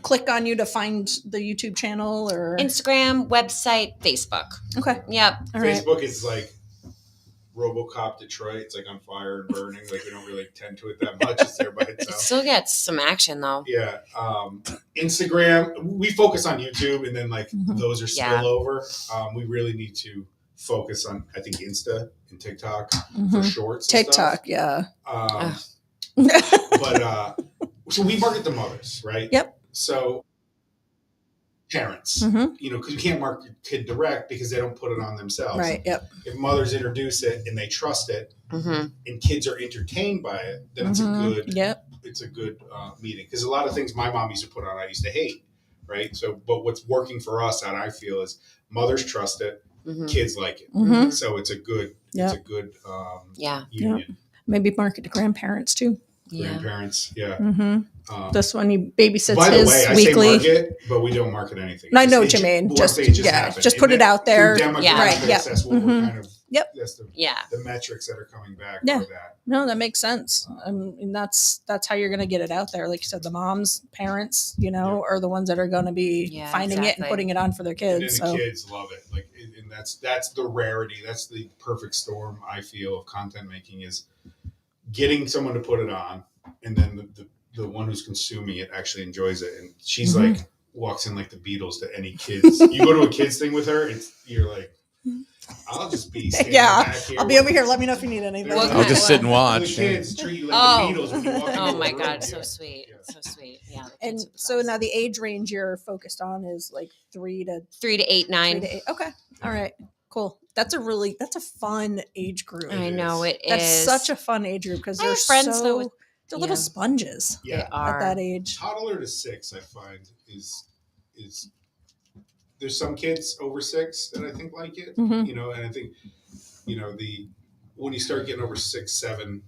click on you to find the YouTube channel or Instagram, website, Facebook. Okay. Yep. All right. Facebook is like RoboCop Detroit. It's like on fire and burning. Like we don't really tend to it that much. It's there by It itself. still gets some action though. Yeah. Instagram, we focus on YouTube and then Mhm. those are Yeah. spillover. We really need to focus on, I think, Insta and TikTok for Mhm. shorts. and TikTok, yeah. stuff. But so we market the mothers, right? Yep. So parents, Mhm. because you can't market kid direct because they don't put it on themselves. Right. Yep. If mothers introduce it and they trust it Mm-hmm. and kids are entertained by it, then Mhm. it's a good meeting. Because a lot of things my mom used to put on, I used to hate, right? So, but what's working for us, that I feel, is mothers trust it, Mm-hmm. kids like it. Mhm. So it's a good, Yep. Yeah. union. Maybe market to grandparents too. Yeah. Grandparents, yeah. Mm-hmm. This one he babysits By the his way, I weekly. say market, but we don't market anything. I know It what you mean. once Just they yeah, happen. just And put it then out there. through demographics, Yeah. Right, yep. That's what we're Mhm. kind of. Yep. That's Yeah. the metrics that are coming back. Yeah. Are that. No, that makes sense. And that's how you're going to get it out there. Like you said, the moms, parents, are the ones that are going to be Yeah, finding it and exactly. putting it on for their And then kids. the So kids love it. And that's the rarity. That's the perfect storm, I feel, of content making, is getting someone to put it on, and then the one who's consuming it actually enjoys it. And she's Mhm. like walks in like the Beatles to any kids. You go to a kids thing with her, you're like, I'll just be standing Yeah, back here. I'll be over here. Let me know if you need anything. What I'll just sit and The watch. kids treat you like Oh. the Beatles when you walk into Oh a my room. God, so Yeah. sweet. Yeah. So sweet. Yeah. the And kids are the so best. now the age range you're focused on is like 3 to 3 to 8, 9. 8. Okay. All right. Cool. That's a fun age group. I know it is. That's such a fun age group because I they're have friends, though, they're little yeah. sponges Yeah. They are. at that age. Toddler to 6, I find is there's some kids over 6 that I think like it, Mhm. you know, and I think, you know, when you start getting over 6, 7,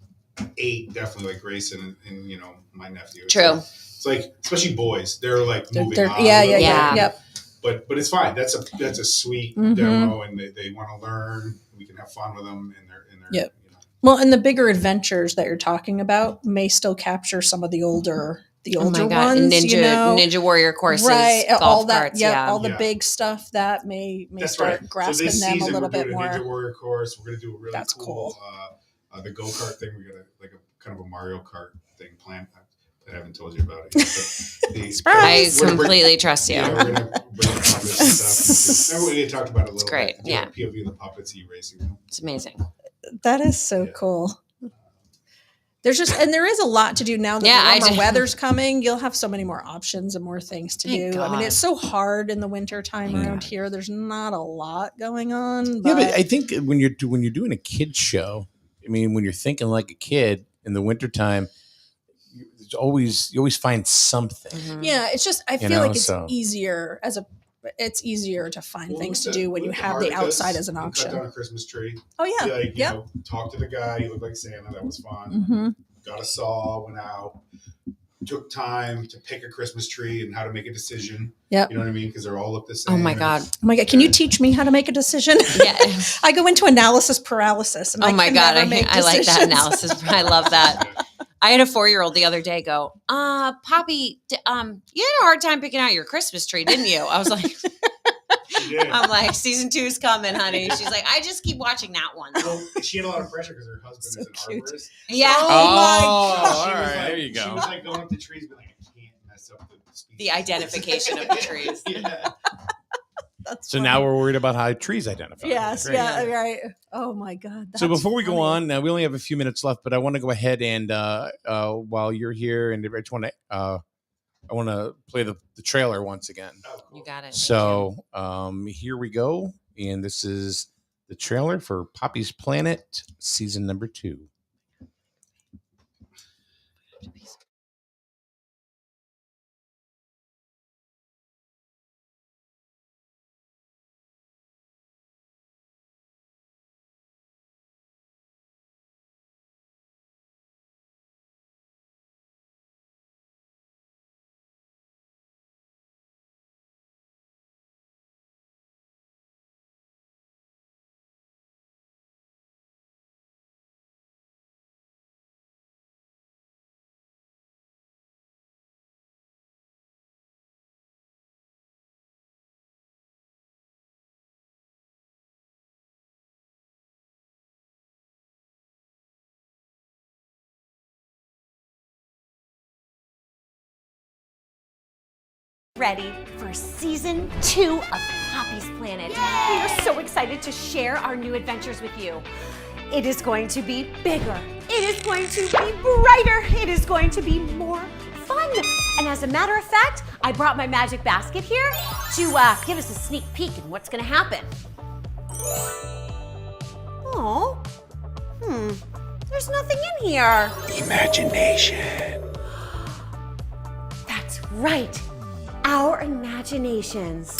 8, definitely like Grayson and you know, my nephew. True. It's like, especially boys, they're like moving on. Yeah, a little yeah. bit. Yep. But it's fine. That's a sweet Mhm. demo, and they want to learn. We can have fun with them, and they're Yep. you know. Well, and the bigger adventures that you're talking about may still capture some of the older Oh my God. ones. Ninja, you know? Ninja Warrior courses, right? golf All that, carts. yep, Yeah. all the Yeah. big stuff that may That's start right. grasping so this them a season little we're doing bit a Ninja more. Warrior course. We're going to do a really That's cool the go kart thing. We got a kind of a Mario Kart thing planned. I haven't told you about it yet. Surprise! I completely trust you. Yeah, we're going to bring the puppets and stuff. Remember we talked about it a little great, bit. Do yeah. a POV of the puppets racing them. It's amazing. That is so Yeah. cool. There is a lot to do now that Yeah, the warmer weather's coming. You'll have so many more options and more things to Thank do. I mean, God. it's so hard in the winter time Yeah. around here. There's not a lot going on. Yeah, but I think when you're doing a kids show, I mean, when you're thinking like a kid in the wintertime, you always find something. Mhm. yeah, it's just I You feel know, like it's so- easier it's easier to find Well, things to look do at- when you look at have the Harticus. outside as an You option. Cut down a Christmas tree. Oh yeah, Like, you yep. know, talk to the guy. He looked like Santa. That was fun. Mm-hmm. Got a saw, went out, took time to pick a Christmas tree and how to make a decision. Yep. You know what I mean? Because they're all look the same. Oh my and God. Oh my God, can you teach me how to make a decision? Yeah. I go into analysis paralysis. And Oh I my can God. never make I like that decisions. analysis. I love that. I had a 4-year-old the other day go, Poppy, you had a hard time picking out your Christmas tree, didn't you? I was like, She did. I'm like, season 2 is coming, honey. She's like, I just keep watching that one. Well, she had a lot of pressure because her husband So is an cute. arborist. Yeah. Oh, my Oh, God. all She was right, like- there you go. She was like going up to trees, but like, I can't mess up the species. The identification of the trees. Yeah. That's So funny. now we're worried about how trees identify. Yes, Great. yeah, right. Oh my God. So that's before we go funny. on, now we only have a few minutes left, but I want to go ahead and while you're here, and I just want to I want to play the trailer once again. Oh, cool. You got it. So here we go, and this is the trailer for Poppy's Planet season number 2. Ready for season 2 of Poppy's Planet. We are so excited to share our new adventures with you. It is going to be bigger. It is going to be brighter. It is going to be more fun. And as a matter of fact, I brought my magic basket here to give us a sneak peek in what's going to happen. Oh, there's nothing in here. Imagination. That's right, our imaginations.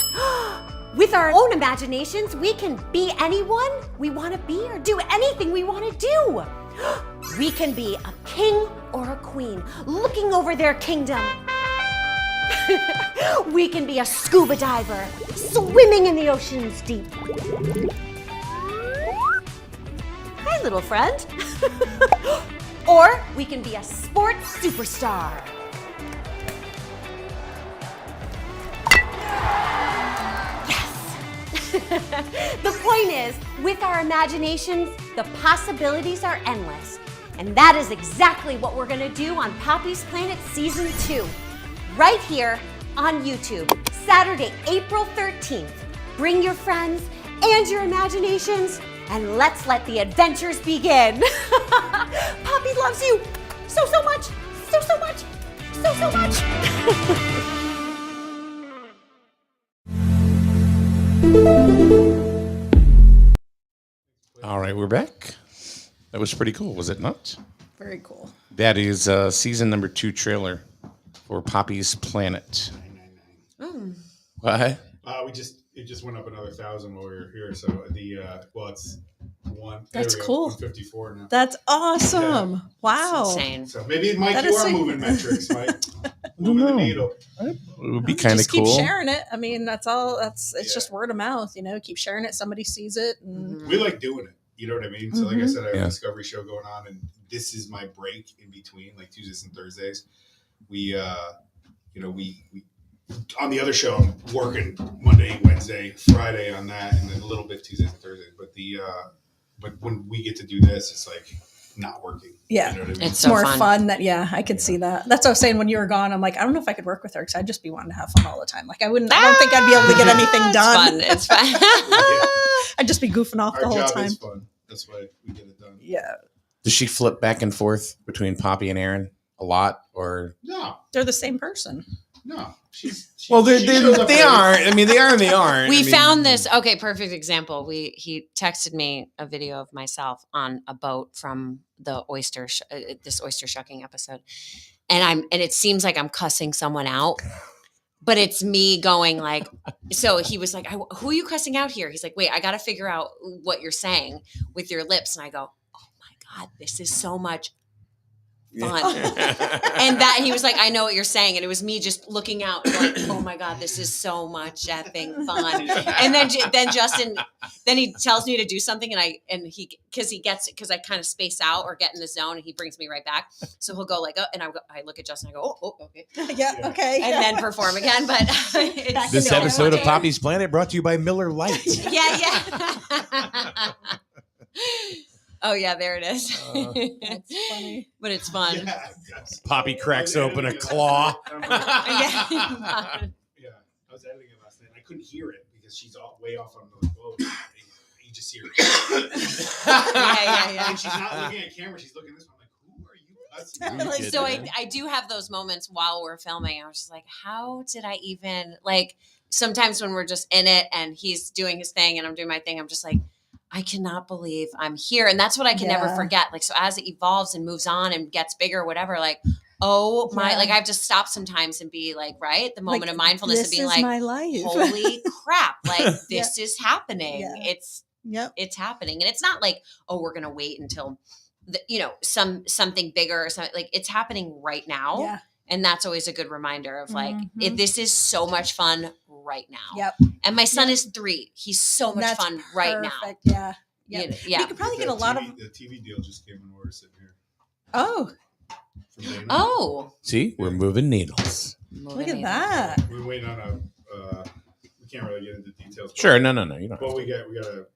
With our own imaginations, we can be anyone we want to be or do anything we want to do. We can be a king or a queen looking over their kingdom. We can be a scuba diver swimming in the ocean's deep. Hi, little friend. Or we can be a sports superstar. The point is, with our imaginations, the possibilities are endless. And that is exactly what we're gonna do on Poppy's Planet Season 2, right here on YouTube, Saturday, April 13th. Bring your friends and your imaginations, and let's let the adventures begin. Poppy loves you so much, so much, so much. right, we're back. That was pretty cool, was it not? Very cool. That is season number 2 trailer for Poppy's Planet. 999. What? It just went up another 1,000 while we were here. So it's one. That's there we go, cool. 154 now. That's awesome. Yeah. Wow. It's insane. So maybe Mike, That you is are so- moving metrics, Mike. Moving the know. needle. It would be kind of Just cool. keep sharing it. I mean, that's all. It's Yeah. just word of mouth. Keep sharing it. Somebody sees it. And We like doing it. You know what I mean? So like I said, I have Yeah. a Discovery show going on, and this is my break in between, like Tuesdays and Thursdays. We on the other show, I'm working Monday, Wednesday, Friday on that, and then a little bit Tuesdays and Thursdays. But when we get to do this, it's like not working. Yeah. You know what I mean? It's it's so more fun. fun. That I could see that. That's what I was saying when you were gone. I'm like, I don't know if I could work with her because I'd just be wanting to have fun all the time. Like I don't think I'd be able to get anything done. It's fun. I'd just be goofing off Our the whole job time. is fun. That's why we get it done. Yeah. Does she flip back and forth between Poppy and Aaron a lot, or? No, They're the same person. no. Well, she shows up they every- aren't. I mean, they are and they aren't. We I mean, found this. Okay, perfect example. He texted me a video of myself on a boat from the this oyster shucking episode, and it seems like I'm cussing someone out, but it's me going like. So he was like, "Who are you cussing out here?" He's like, "Wait, I got to figure out what you're saying with your lips," and I go, "Oh my god, this is so much fun." And that he was like, "I know what you're saying," and it was me just looking out like, "Oh my god, this is so much effing fun." And then Justin, then he tells me to do something, because I kind of space out or get in the zone, and he brings me right back. So he'll go like, "Oh," and I look at Justin, and I go, "Oh, okay," Yeah. Okay. and then perform again. But it's This so episode of funny. Poppy's Planet brought to you by Miller Lite. Yeah. Oh yeah, there it is. That's funny. But it's fun. Yeah, yes. Poppy cracks I was open a editing it claw. last night. Yeah. Yeah, I was editing it last night. I couldn't hear it because she's way off on the boat. You just hear it. Yeah. And she's not looking at camera. She's looking this way. I'm like, who are you cussing? You Like, kidding So me? I do have those moments while we're filming. I was just like, how did I even sometimes when we're just in it and he's doing his thing and I'm doing my thing, I'm just like, I cannot believe I'm here. And that's what I can never Yeah. forget. Like, so as it evolves and moves on and gets bigger, whatever, like, oh my, Yeah. I have to stop sometimes and be like, right. The moment Like, of mindfulness this of being is like, my life. holy crap, like this is happening. Yeah. Yep. It's happening. And it's not like, oh, we're going to wait until something bigger or something. Like it's happening right now. Yeah. And that's always a good reminder of like, Mhm. this is so much fun right now. Yep. And my son Yep. is 3. He's so much That's fun right now. perfect. Yeah. Yep. Yeah. You could probably get a lot of. The TV deal just came when we were sitting here. Oh, From Dana. Oh, See, we're moving needles. look at that. We're waiting on we can't really get into details. but- Sure, no, you don't. But we got a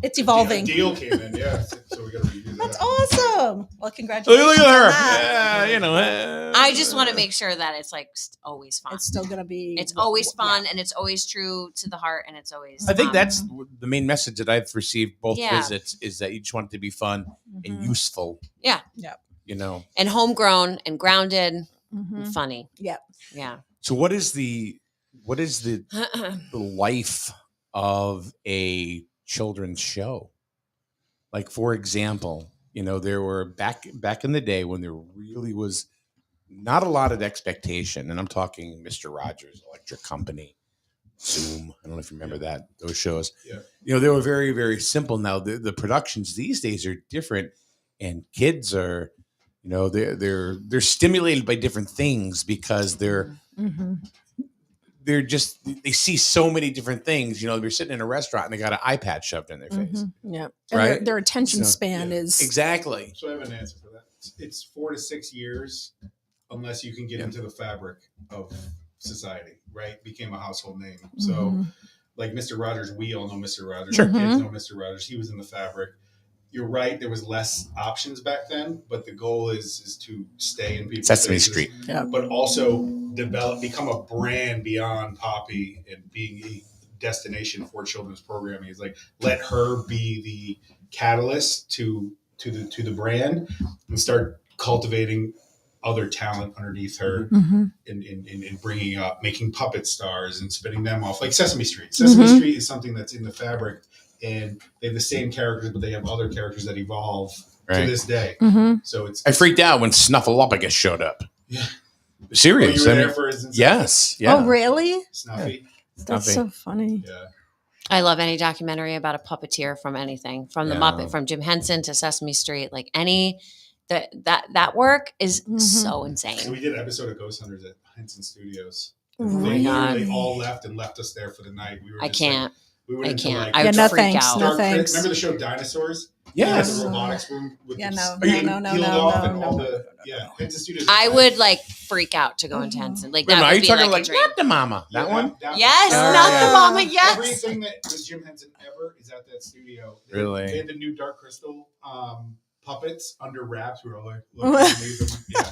It's evolving. deal came in, yeah. So we got to review that. That's awesome. Well, congratulations. Look at on her. that. Yeah, I just want to make sure that it's like always fun. It's still gonna be. It's always fun and it's always true to the heart and it's always. I think that's the main message that I've received both Yeah. visits is that you just want it to be fun and Mhm. useful. Yeah. Yep. You know. and homegrown and grounded Mhm. and funny. Yep. Yeah. So what is the life of a children's show? Like, for example, there were back in the day when there really was not a lot of expectation, and I'm talking Mr. Rogers, Electric Company, Zoom. I don't know if you remember those shows. Yeah. They were very, very simple. Now the productions these days are different, and kids are, they're stimulated by different things because they're just they see so many different things. They're sitting in a restaurant and they got an iPad shoved in their face. Yeah. Right? Their attention So, span is Exactly. So I have an answer for that. It's 4 to 6 years, unless you can get into the fabric of society. Right? Became a household name. So, Mhm. like Mr. Rogers, we all know Mr. Rogers. Sure. Our kids know Mr. Rogers. He was in the fabric. You're right. There was less options back then, but the goal is to stay in people's Sesame faces, Street. Yeah. but also become a brand beyond Poppi and being a destination for children's programming. Is like let her be the catalyst to the brand and start cultivating other talent underneath her in bringing up making puppet stars and spinning them off like Sesame Street. Sesame Street is something that's in the fabric and they have the same characters, but they have other characters that evolve to Right. this day. Mm-hmm. So it's I freaked out when Snuffleupagus showed up. Yeah. Serious. you were I there mean, for his yes. Yeah. Oh, really? Snuffy. That's Stuffy. so funny. Yeah. I love any documentary about a puppeteer from anything, from the Yeah. Muppet, from Jim Henson to Sesame Street. Like any that work is Mhm. so So insane. we did an episode of Ghost Hunters at Henson Studios. Really? They all left and left us there for the night. We were I just can't. Like, we went I into can't. like I Yeah, would no freak thanks. out. No Dark thanks. Remember the show Dinosaurs? Yes. The robotics room with Yeah, the no, screen no, no, peeled no, off no, and no, all no, the no, no, yeah. no. Henson Studios. I would like freak out to go into Henson. Like Wait a that minute, are would you be talking like like a dream. not the mama? That one? Yes, Oh, not yeah. the mama. Yes. Everything that was Jim Henson ever is at that studio. Really? They had the new Dark Crystal puppets under wraps. We were all like, look, yeah.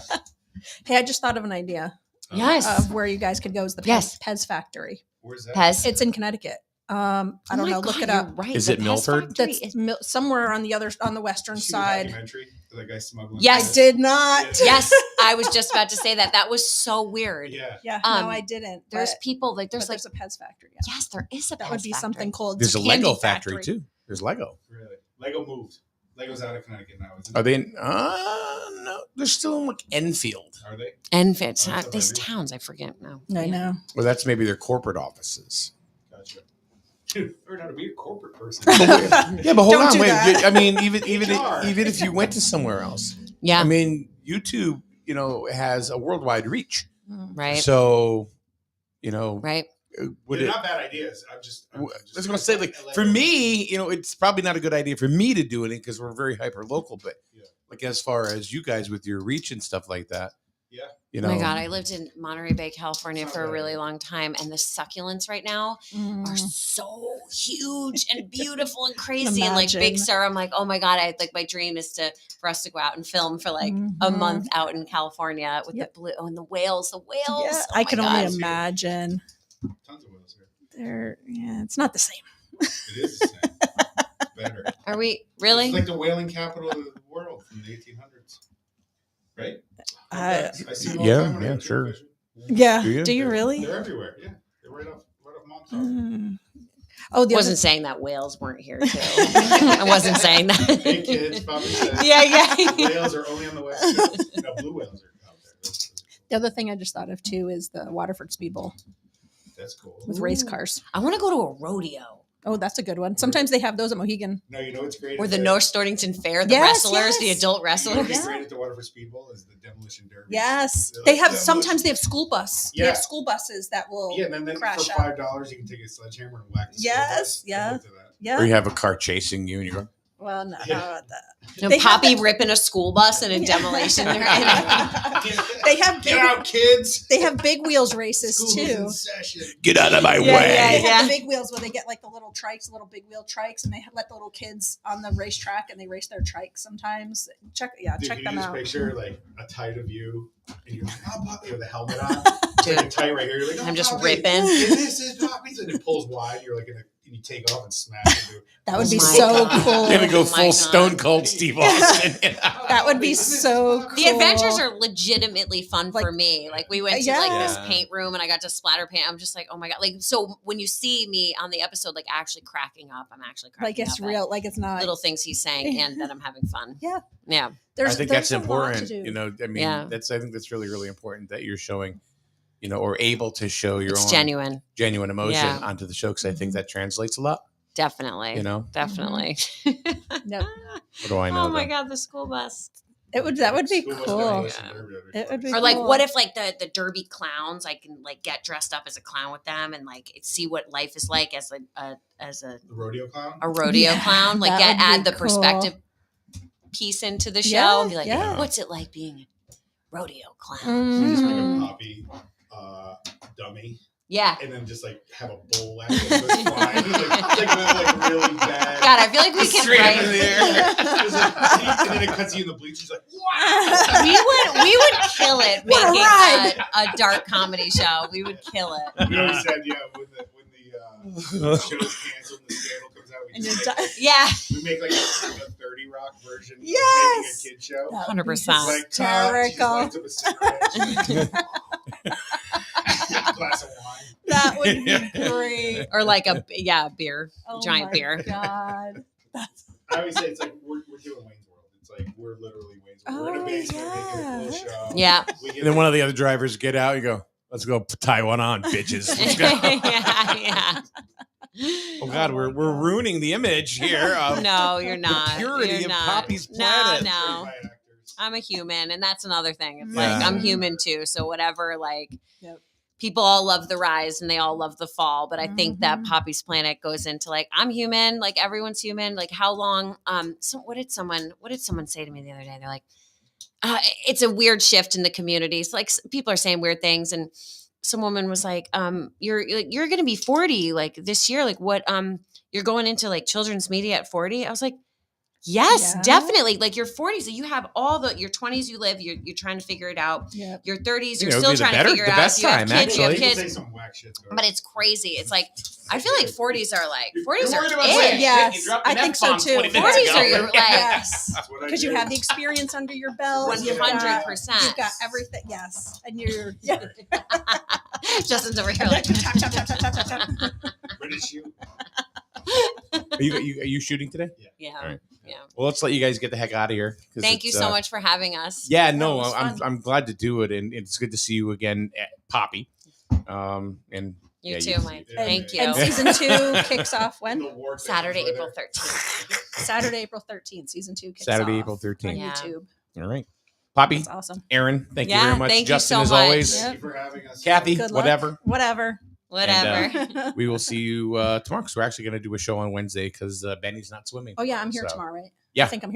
Hey, I just thought of an idea Yes. of where you guys could go. Is the Yes. Pez Factory? Where's that? Pez. It's in Connecticut. I Oh don't my know. Look God, it up. you're Right. Is The it Pez Milford? Factory That's is- somewhere on the western Did you see the side. documentary? The guy smuggling. Yes. I did not. Yes, I was just about to say that. That was so weird. Yeah. Yeah, Um, no, I didn't. There's but- people like but there's like a Pez Factory. Yeah. yes, there is a That Pez would be factory. something called. There's a Candy Lego factory too. There's Lego. Really. Lego moved. Lego's out of Connecticut now. Isn't Are it? they in? No, they're still in like Enfield. Are they? And it's Oh, not that's these amazing. towns. I forget now. I know. Well, that's maybe their corporate offices. Gotcha. Dude, learn how to be a corporate person. Yeah, but hold Don't on, do wait. that. I mean, even HR. if you went to somewhere else, Yeah. I mean, YouTube, has a worldwide reach. Right. So, Right. would They're it? not bad ideas. I was going to say, like, for me, it's probably not a good idea for me to do it because we're very hyper local. But Yeah. like as far as you guys with your reach and stuff like that, Yeah. Oh my God, I lived in Monterey Bay, California for a really long time, and the succulents right now are so huge and beautiful and crazy. And like Big Imagine. Sur, I'm like, oh my God, my dream is for us to go out and film for like a Mhm. month out in California with Yep. the blue and the whales. Yeah, Oh I my can God. only imagine. Tons of whales here. It's not the same. It is the same. Better. Are we really? It's like the whaling capital of the world from the 1800s. Right? I see them all Yeah, the time when I yeah, go sure. fishing. Yeah. Do you? Do you really? They're everywhere. Yeah. They're right off Mom's house. Mm. Oh, the Wasn't other, saying that whales weren't here too. I wasn't saying that. Hey kids, probably said Yeah. whales are only on the west coast. No, blue whales are out there. the other thing I just thought of too is the Waterford Speed Bowl That's cool. with race Ooh. cars. I want to go to a rodeo. Oh, that's a good one. Sometimes they have those at Mohegan. No, you know what's great? Or at the North Stonington Fair, the Yes, wrestlers, the yes. adult You know wrestlers. what's Yeah. great at the Waterford Speed Bowl is the demolition derby. Yes, They're they like, have. demolition- Sometimes they have school bus. They Yeah. have school buses that will. Yeah, and then crash for out. $5 you can take a sledgehammer and whack the school Yes, bus. yeah. I looked at that. Yeah. Or you have a car chasing you and you're going, Well, no, Yeah. not about that. And They have Poppy that- ripping a school bus in a demolition. They have Get out, kids. They have big wheels races School's too. in session. get out of my Yeah, way. they Yeah. have the big wheels where they get like the little trikes, the little big wheel trikes, and they let the little kids on the racetrack and they race their trikes sometimes. Check Dude, check you them just out. picture like a tight of you, and you're like, "Oh, Poppy," with a helmet on, like a tight right here. You're like, "Oh, I'm just Poppy, ripping. and this is Poppy's," and it pulls wide. You're like, and you take off and smash into. That would be Oh my so God. cool. You're gonna go Oh my full God. Stone Cold Steve Austin. That would be so The cool. adventures are legitimately fun for Like- me. Like we went to Yeah. like this Yeah. paint room and I got to splatter paint. I'm just like, oh my God. Like, so when you see me on the episode, like actually cracking up, I'm actually cracking Like it's up at real. Like it's not. little things he's saying and that I'm having fun. Yeah. Yeah. There's, I think there's that's a lot to important. do. I mean, Yeah. I think that's really, really important that you're showing, or able to show your It's own genuine. genuine emotion Yeah. onto the show because I think that translates a lot. Definitely. No, Definitely. What do I know? Oh my though? God, the school bus. that would be School bus cool. demolition derby, that'd be It fun. would be Or like, cool. what if like the derby clowns? I can like get dressed up as a clown with them and like see what life is like as a The rodeo clown. rodeo Yeah, clown. Like that would add be the cool. perspective piece into the show Yeah, and be like, yeah. what's it like being a rodeo clown? You just make Mm. a Poppy dummy, Yeah. and then just like have a bull wagon that goes flying, like really bad. God, I feel like we can Straight up write. in the air. It's like, and then it cuts you in the bleach. He's like, wow. we would kill it What a making ride. a dark comedy show. We would kill it. We always said, yeah, when the show's canceled and the scandal comes out, we, And just you're make, Yeah. we make like a 30 Rock version Yes. of making a kid show. That would be 100%. Like, she just hysterical. lights up a cigarette, she's like, glass of wine. That would be great. Or like a beer, Oh giant my beer. God. I always say it's like we're doing Wayne's World. It's like we're literally Wayne's World. We're in a Oh, basement making a cool yeah. show. Yeah. And then one of the other drivers get out and go, let's go tie one on, bitches. Let's go. yeah. Oh God, Oh we're my we're God. ruining the image here of No, you're not. purity You're of not. Poppy's Planet. No. By actors. I'm a human, and that's another thing. It's Yeah. like I'm human too. So whatever, like Yep. people all love the rise and they all love the fall. But I think that Mhm. Poppy's Planet goes into like I'm human, like everyone's human. Like how long? So what did someone say to me the other day? They're like, it's a weird shift in the communities. Like people are saying weird things, and some woman was like, you're going to be 40 like this year. Like what? You're going into like children's media at 40. I was like, yes, Yeah. definitely. Like your 40s, you have your 20s. You live. You're trying to figure it out. Yep. Your 30s, You you're know, still it'd be trying to figure it the out. best If you have time, kids, you have actually. People say kids. some whack shit. But it's crazy. It's like I feel like 40s are like 40s You're are worried about it. saying Yes, shit, you dropped an I think so F-bomb too. 20 minutes 40s ago. are your like Yes. That's what I Because you do. have the experience under your belt. 100%. You've got everything. Yes. And you're yeah. Justin's over here like Tap, tap, tap, tap, tap, tap, tap. British you. Are you shooting today? yeah. All right. Yeah. Well, let's let you guys get the heck out of here. 'Cause Thank you it's, so much for having us. Yeah, That no, was I'm fun. I'm glad to do it, and it's good to see you again at Poppy. And You yeah, too, Mike. And- Thank you. And season 2 kicks off when? The war things Saturday, were April there. 13th. Saturday, April 13th. Season 2 kicks Saturday, off April 13th. on Yeah. YouTube. All right, Poppy, That's awesome. Aaron, thank you Yeah, very much. thank you Justin, so as much. always. Yep. Thank you for having us. Kathy, Good luck. whatever. Whatever. Whatever. We will see you tomorrow because we're actually going to do a show on Wednesday because Benny's not swimming. Oh yeah, I'm here So, tomorrow, right? Yeah. I think I'm here.